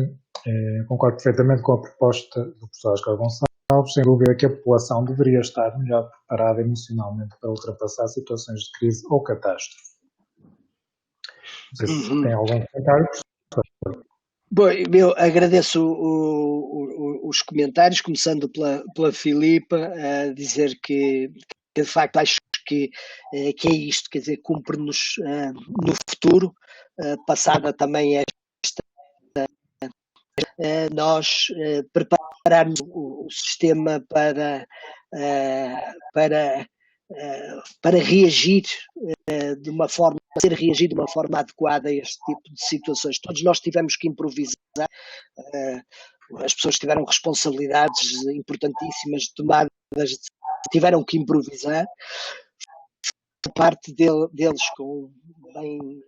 concordo perfeitamente com a proposta do professor Oscar Gonçalves, sem dúvida que a população deveria estar melhor preparada emocionalmente para ultrapassar situações de crise ou catástrofe. Não sei se tem algum comentário, professor. Bom, eu agradeço os comentários, começando pela Filipa, a dizer que de facto acho que é isto, quer dizer, cumpre-nos no futuro, passada também nós prepararmos o sistema para, para reagir de uma forma, ser reagir de uma forma adequada a este tipo de situações. Todos nós tivemos que improvisar, as pessoas tiveram responsabilidades importantíssimas de tomadas, tiveram que improvisar. Parte deles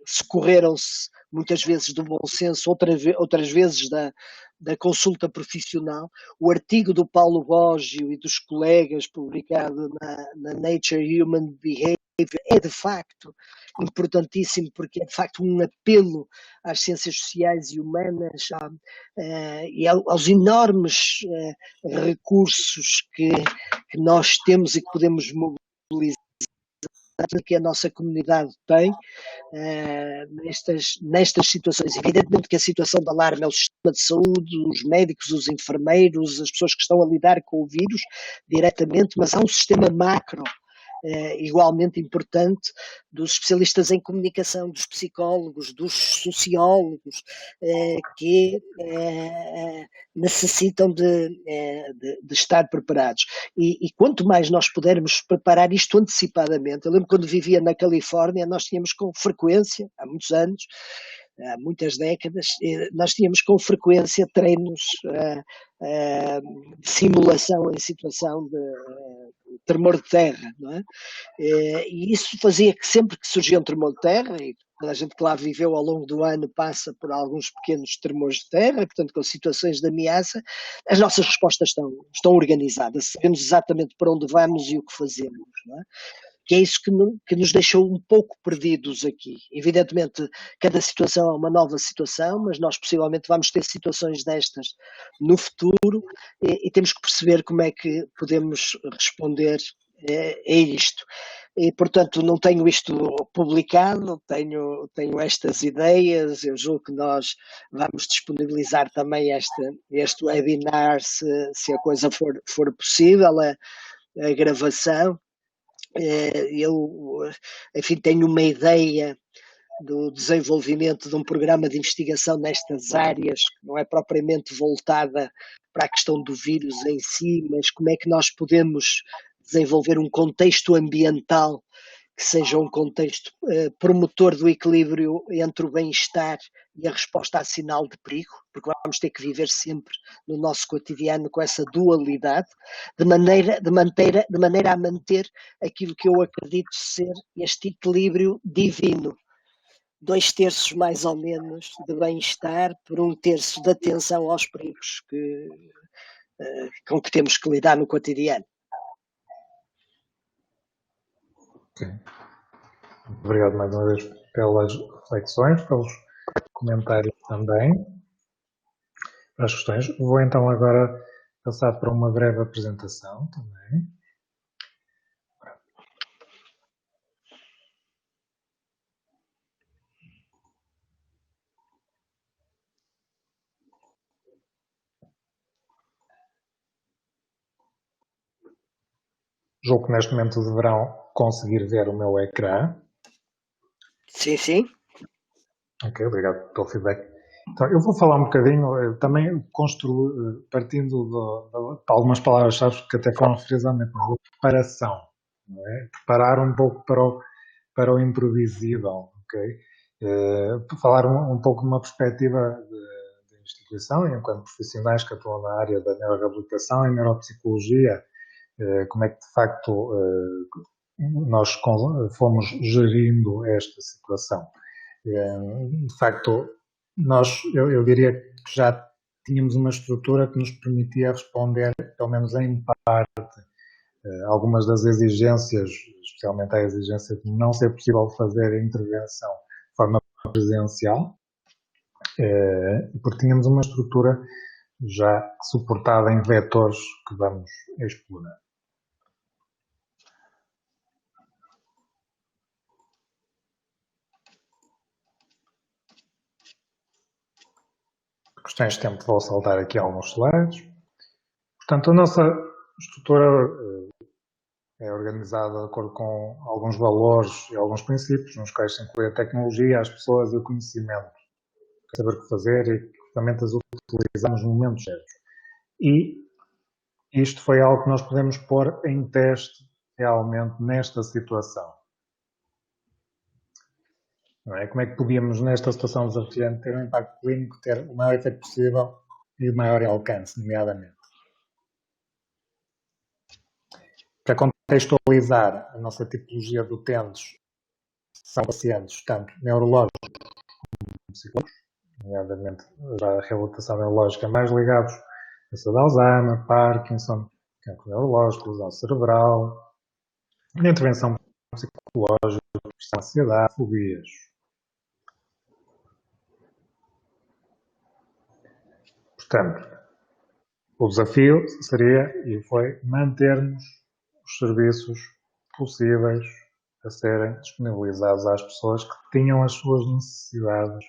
socorreram-se muitas vezes do bom senso, outras vezes da consulta profissional. O artigo do Paulo Boggio e dos colegas publicado na Nature Human Behavior é de facto importantíssimo, porque é de facto um apelo às ciências sociais e humanas e aos enormes recursos que nós temos e que podemos mobilizar, que a nossa comunidade tem nestas situações. Evidentemente que a situação de alarme é o sistema de saúde, os médicos, os enfermeiros, as pessoas que estão a lidar com o vírus diretamente, mas há um sistema macro igualmente importante dos especialistas em comunicação, dos psicólogos, dos sociólogos, que necessitam de estar preparados. E quanto mais nós pudermos preparar isto antecipadamente, eu lembro quando vivia na Califórnia, nós tínhamos com frequência, há muitos anos, há muitas décadas, nós tínhamos com frequência treinos de simulação em situação de tremor de terra, não é? E isso fazia que sempre que surgia um tremor de terra, e toda a gente que lá viveu ao longo do ano passa por alguns pequenos tremores de terra, portanto com situações de ameaça, as nossas respostas estão organizadas, sabemos exatamente para onde vamos e o que fazemos, não é? Que é isso que nos deixou um pouco perdidos aqui. Evidentemente, cada situação é uma nova situação, mas nós possivelmente vamos ter situações destas no futuro e temos que perceber como é que podemos responder a isto. E, portanto, não tenho isto publicado, tenho estas ideias, eu julgo que nós vamos disponibilizar também este webinar, se a coisa for possível, a gravação. Eu, enfim, tenho uma ideia do desenvolvimento de um programa de investigação nestas áreas, que não é propriamente voltada para a questão do vírus em si, mas como é que nós podemos desenvolver um contexto ambiental que seja um contexto promotor do equilíbrio entre o bem-estar e a resposta a sinal de perigo, porque vamos ter que viver sempre no nosso cotidiano com essa dualidade, de maneira a manter aquilo que eu acredito ser este equilíbrio divino. 2/3 mais ou menos de bem-estar por 1/3 de atenção aos perigos com que temos que lidar no cotidiano. Okay. Obrigado mais uma vez pelas reflexões, pelos comentários também, pelas questões. Vou então agora passar para uma breve apresentação também. Julgo que neste momento deverão conseguir ver o meu ecrã. Sim, sim. Ok, obrigado pelo feedback. Então, eu vou falar um bocadinho, também partindo de algumas palavras-chave que até foram referidas à minha preparação, não é? Preparar um pouco para o imprevisível, ok? Falar um pouco de uma perspectiva de instituição, enquanto profissionais que atuam na área da neuroreabilitação e neuropsicologia, como é que de facto nós fomos gerindo esta situação. De facto, eu diria que já tínhamos uma estrutura que nos permitia responder, pelo menos em parte, algumas das exigências, especialmente a exigência de não ser possível fazer a intervenção de forma presencial, porque tínhamos uma estrutura já suportada em vetores que vamos explorar. questões de tempo vou saltar aqui alguns slides. Portanto, a nossa estrutura é organizada de acordo com alguns valores e alguns princípios, nos quais se inclui a tecnologia, as pessoas e o conhecimento. Saber o que fazer e que ferramentas utilizar nos momentos certos. E isto foi algo que nós podemos pôr em teste realmente nesta situação. Não é? Como é que podíamos, nesta situação desafiante, ter um impacto clínico, ter o maior efeito possível e o maior alcance, nomeadamente. Para contextualizar a nossa tipologia de utentes, são pacientes tanto neurológicos como psicológicos, nomeadamente já a reabilitação neurológica mais ligados a doença de Alzheimer, Parkinson, cancro neurológico, lesão cerebral, intervenção psicológica, ansiedade, fobias. Portanto, o desafio seria e foi mantermos os serviços possíveis a serem disponibilizados às pessoas que tinham as suas necessidades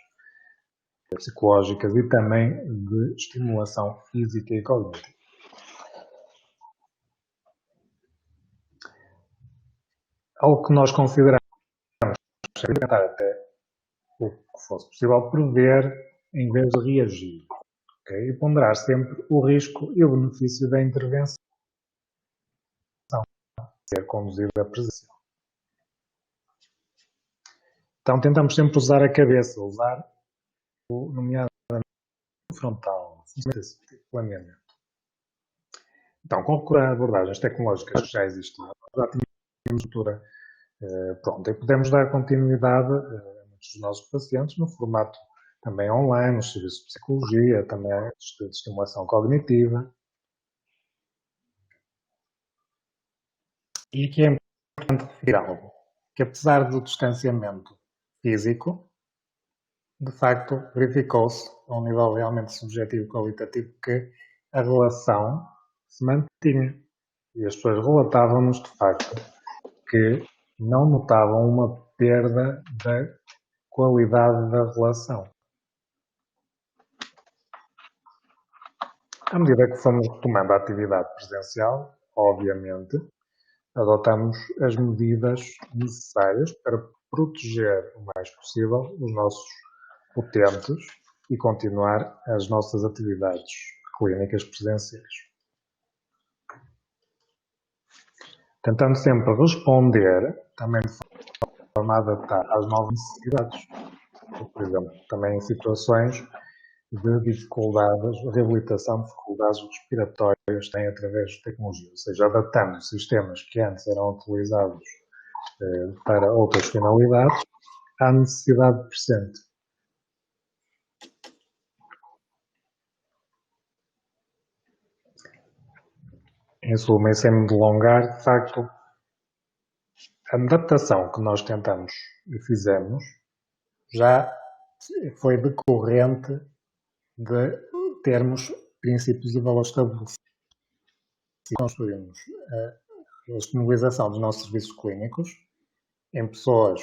psicológicas e também de estimulação física e cognitiva. Algo que nós consideramos tentar até o que fosse possível prever em vez de reagir. Okay? E ponderar sempre o risco e o benefício da intervenção ser conduzida presencial. Então tentamos sempre usar a cabeça, usar o nomeadamente frontal, esse planeamento. Então, com abordagens tecnológicas que já existem, já tínhamos estrutura pronta e podemos dar continuidade a muitos dos nossos pacientes no formato também online, nos serviços de psicologia, também de estimulação cognitiva. E aqui é importante referir algo, que apesar do distanciamento físico, de facto verificou-se, a um nível realmente subjetivo e qualitativo, que a relação se mantinha. E as pessoas relatavam-nos, de facto, que não notavam uma perda da qualidade da relação. À medida que fomos retomando a atividade presencial, obviamente, adotamos as medidas necessárias para proteger o mais possível os nossos utentes e continuar as nossas atividades clínicas presenciais. Tentando sempre responder, também de forma a adaptar às novas necessidades. Por exemplo, também em situações de dificuldades, reabilitação de dificuldades respiratórias têm através de tecnologia, ou seja, adaptando sistemas que antes eram utilizados para outras finalidades à necessidade presente. Em suma, e sem me delongar, de facto, a adaptação que nós tentamos e fizemos já foi decorrente de termos princípios e valores estabelecidos. Construímos a disponibilização dos nossos serviços clínicos em pessoas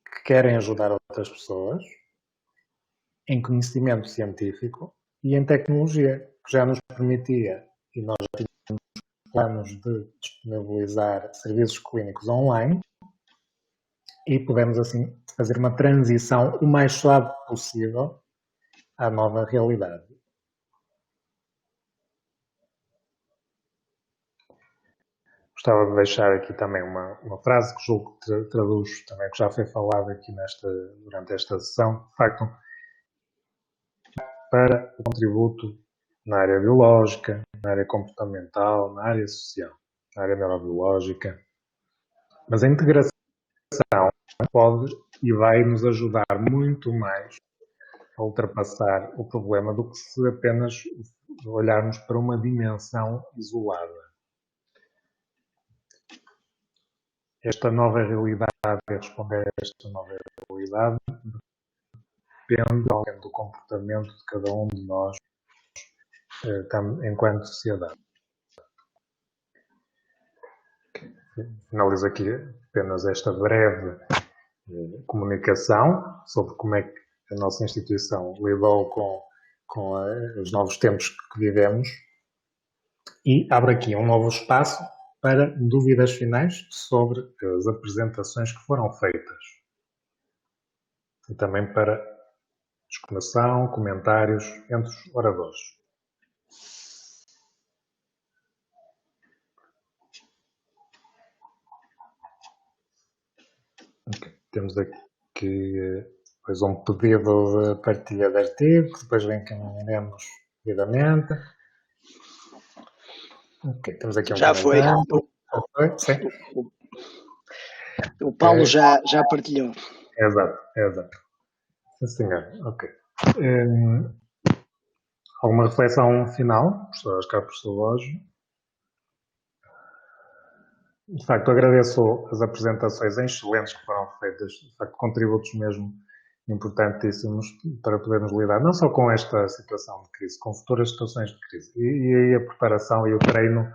que querem ajudar outras pessoas, em conhecimento científico e em tecnologia, que já nos permitia, e nós já tínhamos planos de disponibilizar serviços clínicos online, e podemos assim fazer uma transição o mais suave possível à nova realidade. Gostava de deixar aqui também uma frase que julgo que traduz também, que já foi falado aqui durante esta sessão, de facto, para o contributo na área biológica, na área comportamental, na área social, na área neurobiológica. Mas a integração pode e vai nos ajudar muito mais a ultrapassar o problema do que se apenas olharmos para uma dimensão isolada. Esta nova realidade, responder a esta nova realidade, depende do comportamento de cada um de nós enquanto sociedade. Finalizo aqui apenas esta breve comunicação sobre como é que a nossa instituição lidou com os novos tempos que vivemos e abre aqui um novo espaço para dúvidas finais sobre as apresentações que foram feitas. E também para discussão, comentários entre os oradores. Okay. Temos aqui depois um pedido de partilha de artigo, que depois encaminharemos devidamente. Ok, temos aqui um já comentário. Já foi? Sim. O Paulo já partilhou. Exato. Sim, senhor. Ok. Alguma reflexão final, professor Oscar, professor Lógio? De facto, agradeço as apresentações excelentes que foram feitas, de facto, contributos mesmo importantíssimos para podermos lidar não só com esta situação de crise, com futuras situações de crise. E aí a preparação e o treino,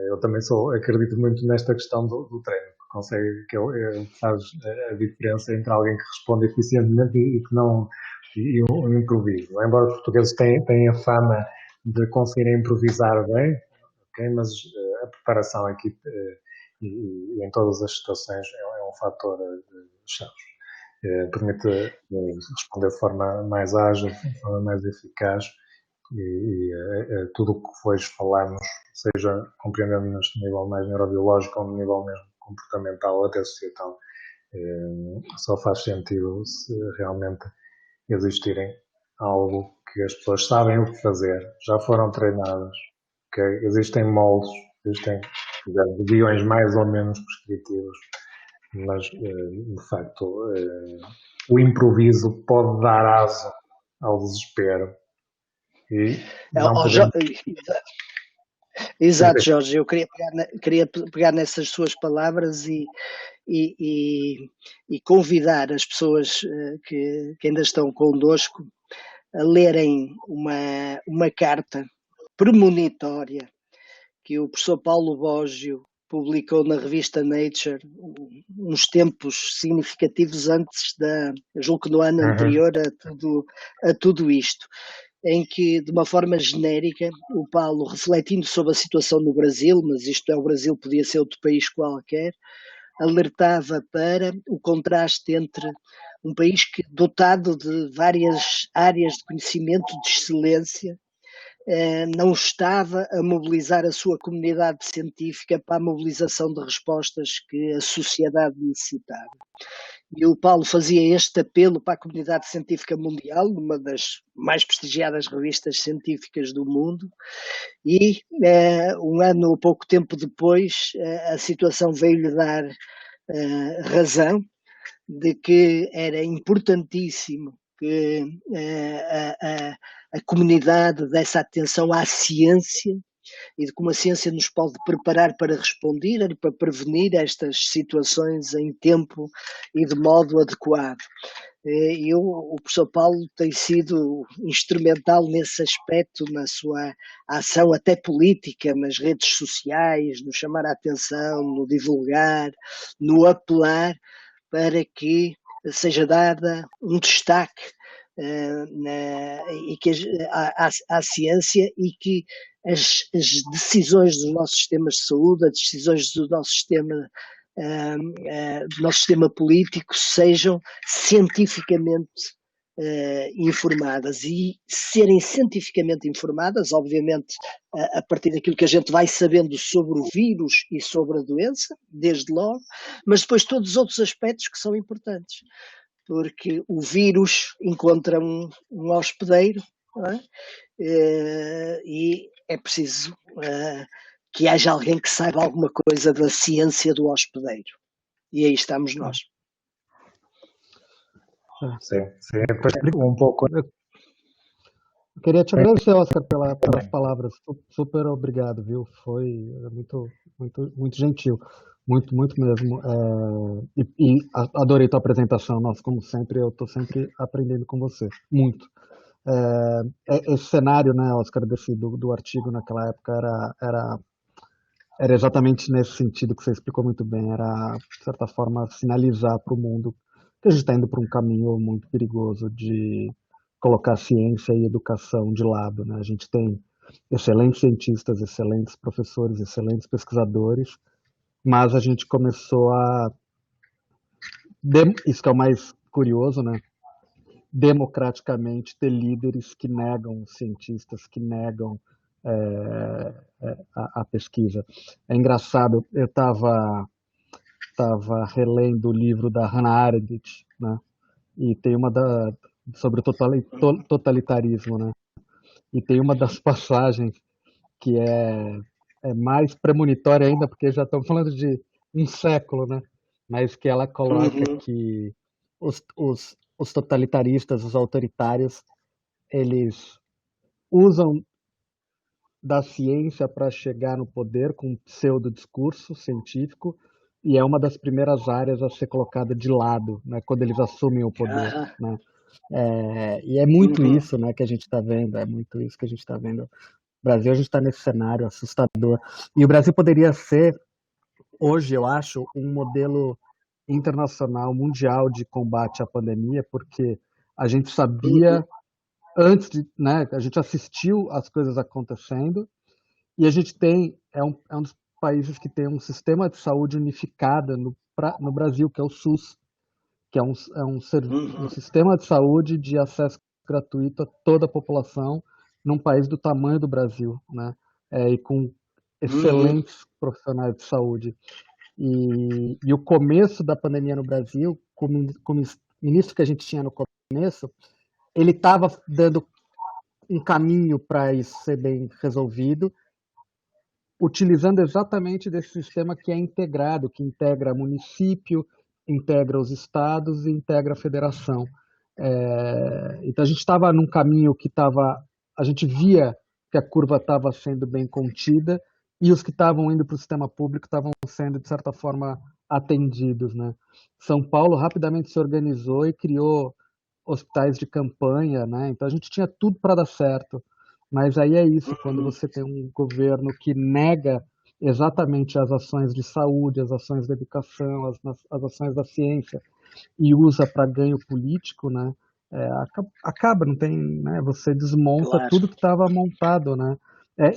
eu também acredito muito nesta questão do treino, que consegue, que faz a diferença entre alguém que responde eficientemente e que não, e um improviso. Embora os portugueses tenham a fama de conseguirem improvisar bem, okay, mas a preparação aqui e em todas as situações é um fator chave. Permite responder de forma mais ágil, de forma mais eficaz e tudo o que depois falarmos, seja compreendendo neste nível mais neurobiológico ou no nível mesmo comportamental ou até societal, só faz sentido se realmente existirem algo que as pessoas sabem o que fazer, já foram treinadas, okay? Existem moldes, existem guiões mais ou menos prescritivos, mas de facto o improviso pode dar asa ao desespero e não podemos... Exato, Jorge, eu queria pegar nessas suas palavras e convidar as pessoas que ainda estão connosco a lerem uma carta premonitória que o professor Paulo Bógio publicou na revista Nature uns tempos significativos antes julgo que no ano anterior a tudo isto, em que, de uma forma genérica, o Paulo, refletindo sobre a situação no Brasil, mas isto é o Brasil, podia ser outro país qualquer, alertava para o contraste entre um país dotado de várias áreas de conhecimento de excelência, não estava a mobilizar a sua comunidade científica para a mobilização de respostas que a sociedade necessitava. E o Paulo fazia este apelo para a comunidade científica mundial, numa das mais prestigiadas revistas científicas do mundo, e um ano ou pouco tempo depois a situação veio-lhe dar razão de que era importantíssimo que a comunidade desse atenção à ciência e de como a ciência nos pode preparar para responder, para prevenir estas situações em tempo e de modo adequado. O professor Paulo tem sido instrumental nesse aspecto, na sua ação até política, nas redes sociais, no chamar a atenção, no divulgar, no apelar para que seja dada um destaque à ciência e que as decisões dos nossos sistemas de saúde, as decisões do nosso sistema político sejam cientificamente informadas, e serem cientificamente informadas, obviamente, a partir daquilo que a gente vai sabendo sobre o vírus e sobre a doença, desde logo, mas depois todos os outros aspectos que são importantes, porque o vírus encontra um hospedeiro, não é? E é preciso que haja alguém que saiba alguma coisa da ciência do hospedeiro, e aí estamos nós. Sim, um pouco. Eu queria te agradecer, Oscar, pelas palavras. Super obrigado, viu? Foi muito gentil. Muito mesmo. Adorei tua apresentação. Nossa, como sempre, eu estou sempre aprendendo com você. Muito. Esse cenário, né, Oscar, do artigo naquela época era exatamente nesse sentido que você explicou muito bem. Era, de certa forma, sinalizar para o mundo que a gente está indo para um caminho muito perigoso de colocar ciência e educação de lado, né? A gente tem excelentes cientistas, excelentes professores, excelentes pesquisadores, mas a gente começou a, isso que é o mais curioso, né? Democraticamente ter líderes que negam cientistas, que negam a pesquisa. É engraçado, eu estava relendo o livro da Hannah Arendt, né? E tem sobre o totalitarismo, né? E tem uma das passagens que é mais premonitória ainda, porque já estamos falando de um século, né? Mas que ela coloca Uhum. que os totalitaristas, os autoritários, eles usam da ciência para chegar no poder com um pseudo-discurso científico, e é uma das primeiras áreas a ser colocada de lado, né, quando eles assumem o poder, Aham. né? E é muito Uhum. isso, né, que a gente está vendo, é muito isso que a gente está vendo. O Brasil, a gente está nesse cenário assustador. E o Brasil poderia ser, hoje, eu acho, um modelo internacional, mundial de combate à pandemia, porque a gente Uhum. sabia antes de, né, a gente assistiu as coisas acontecendo, e a gente é um dos países que tem um sistema de saúde unificado no Brasil, que é o SUS, que um Uhum. sistema de saúde de acesso gratuito a toda a população num país do tamanho do Brasil, né? E com Uhum. excelentes profissionais de saúde. E o começo da pandemia no Brasil, com o ministro que a gente tinha no começo, ele estava dando um caminho para isso ser bem resolvido, utilizando exatamente desse sistema que é integrado, que integra município, integra os estados e integra a federação. Então a gente estava num caminho que a gente via que a curva estava sendo bem contida e os que estavam indo para o sistema público estavam sendo, de certa forma, atendidos, né? São Paulo rapidamente se organizou e criou hospitais de campanha, né? Então a gente tinha tudo para dar certo. Mas aí é isso, quando Uhum. você tem um governo que nega exatamente as ações de saúde, as ações da educação, as ações da ciência e usa para ganho político, né? Acaba, não tem, né? Você desmonta Claro. tudo que estava montado, né?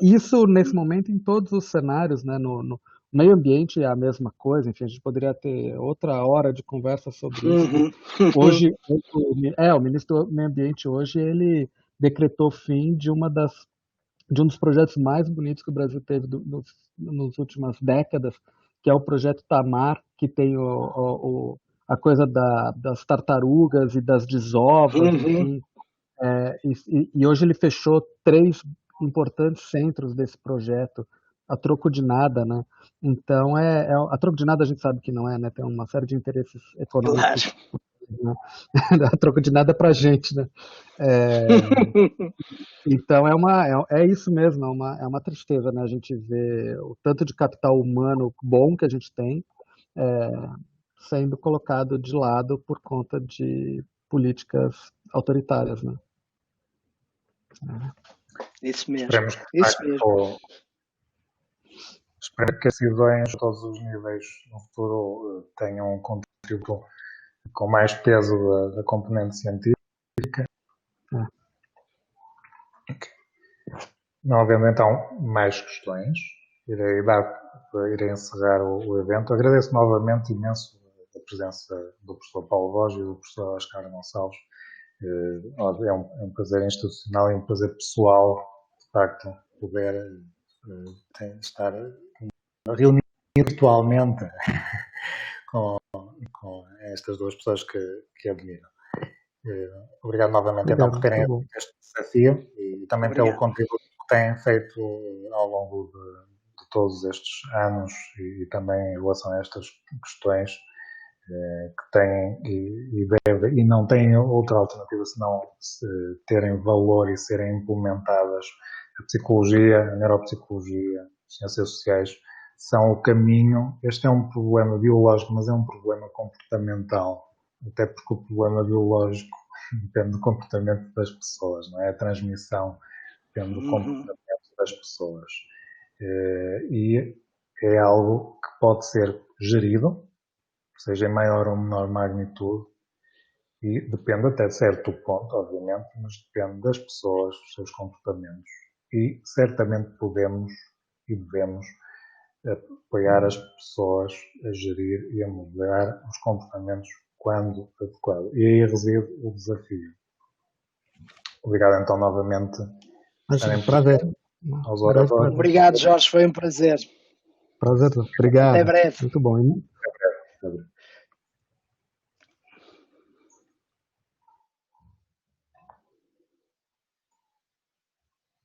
Isso nesse momento em todos os cenários, né? No meio ambiente é a mesma coisa. Enfim, a gente poderia ter outra hora de conversa sobre isso. Que Uhum. hoje, o ministro do Meio Ambiente hoje ele decretou o fim de um dos projetos mais bonitos que o Brasil teve nos últimas décadas, que é o projeto Tamar, que tem a coisa das tartarugas e das desovas, Uhum. enfim. E hoje ele fechou 3 importantes centros desse projeto, a troco de nada, né? Então, a troco de nada a gente sabe que não é, né? Tem uma série de interesses econômicos, Claro. né? A troco de nada para a gente, né? É, então é isso mesmo, é uma tristeza, né? A gente vê o tanto de capital humano bom que a gente tem é, sendo colocado de lado por conta de políticas autoritárias, né? Isso mesmo. Esperemos que, de Isso mesmo. facto, espero que as decisões a todos os níveis no futuro tenham um contributo com mais peso da componente científica. É. Não havendo então mais questões, irei encerrar o evento. Agradeço novamente imenso a presença do professor Paulo Borges e do professor Oscar Gonçalves. É um prazer institucional e um prazer pessoal, de facto, poder estar reunido virtualmente com estas duas pessoas que admiro. Obrigado novamente então Obrigado, por terem muito bom. este desafio e também pelo Obrigado. contributo que têm feito ao longo de todos estes anos e também em relação a estas questões que têm e não têm outra alternativa senão terem valor e serem implementadas. A psicologia, a neuropsicologia, as ciências sociais são o caminho. Este é um problema biológico, mas é um problema comportamental, até porque o problema biológico depende do comportamento das pessoas, não é? A transmissão depende do Uhum. comportamento das pessoas. E é algo que pode ser gerido, seja em maior ou menor magnitude, E depende até certo ponto, obviamente, mas depende das pessoas, dos seus comportamentos. E certamente podemos e devemos apoiar as pessoas a gerir e a mudar os comportamentos quando adequado. E aí reside o desafio. Obrigado então novamente. Prazer. Aos oradores. Obrigado, Jorge, foi um prazer. Prazer, obrigado. Até breve. Muito bom. Até breve.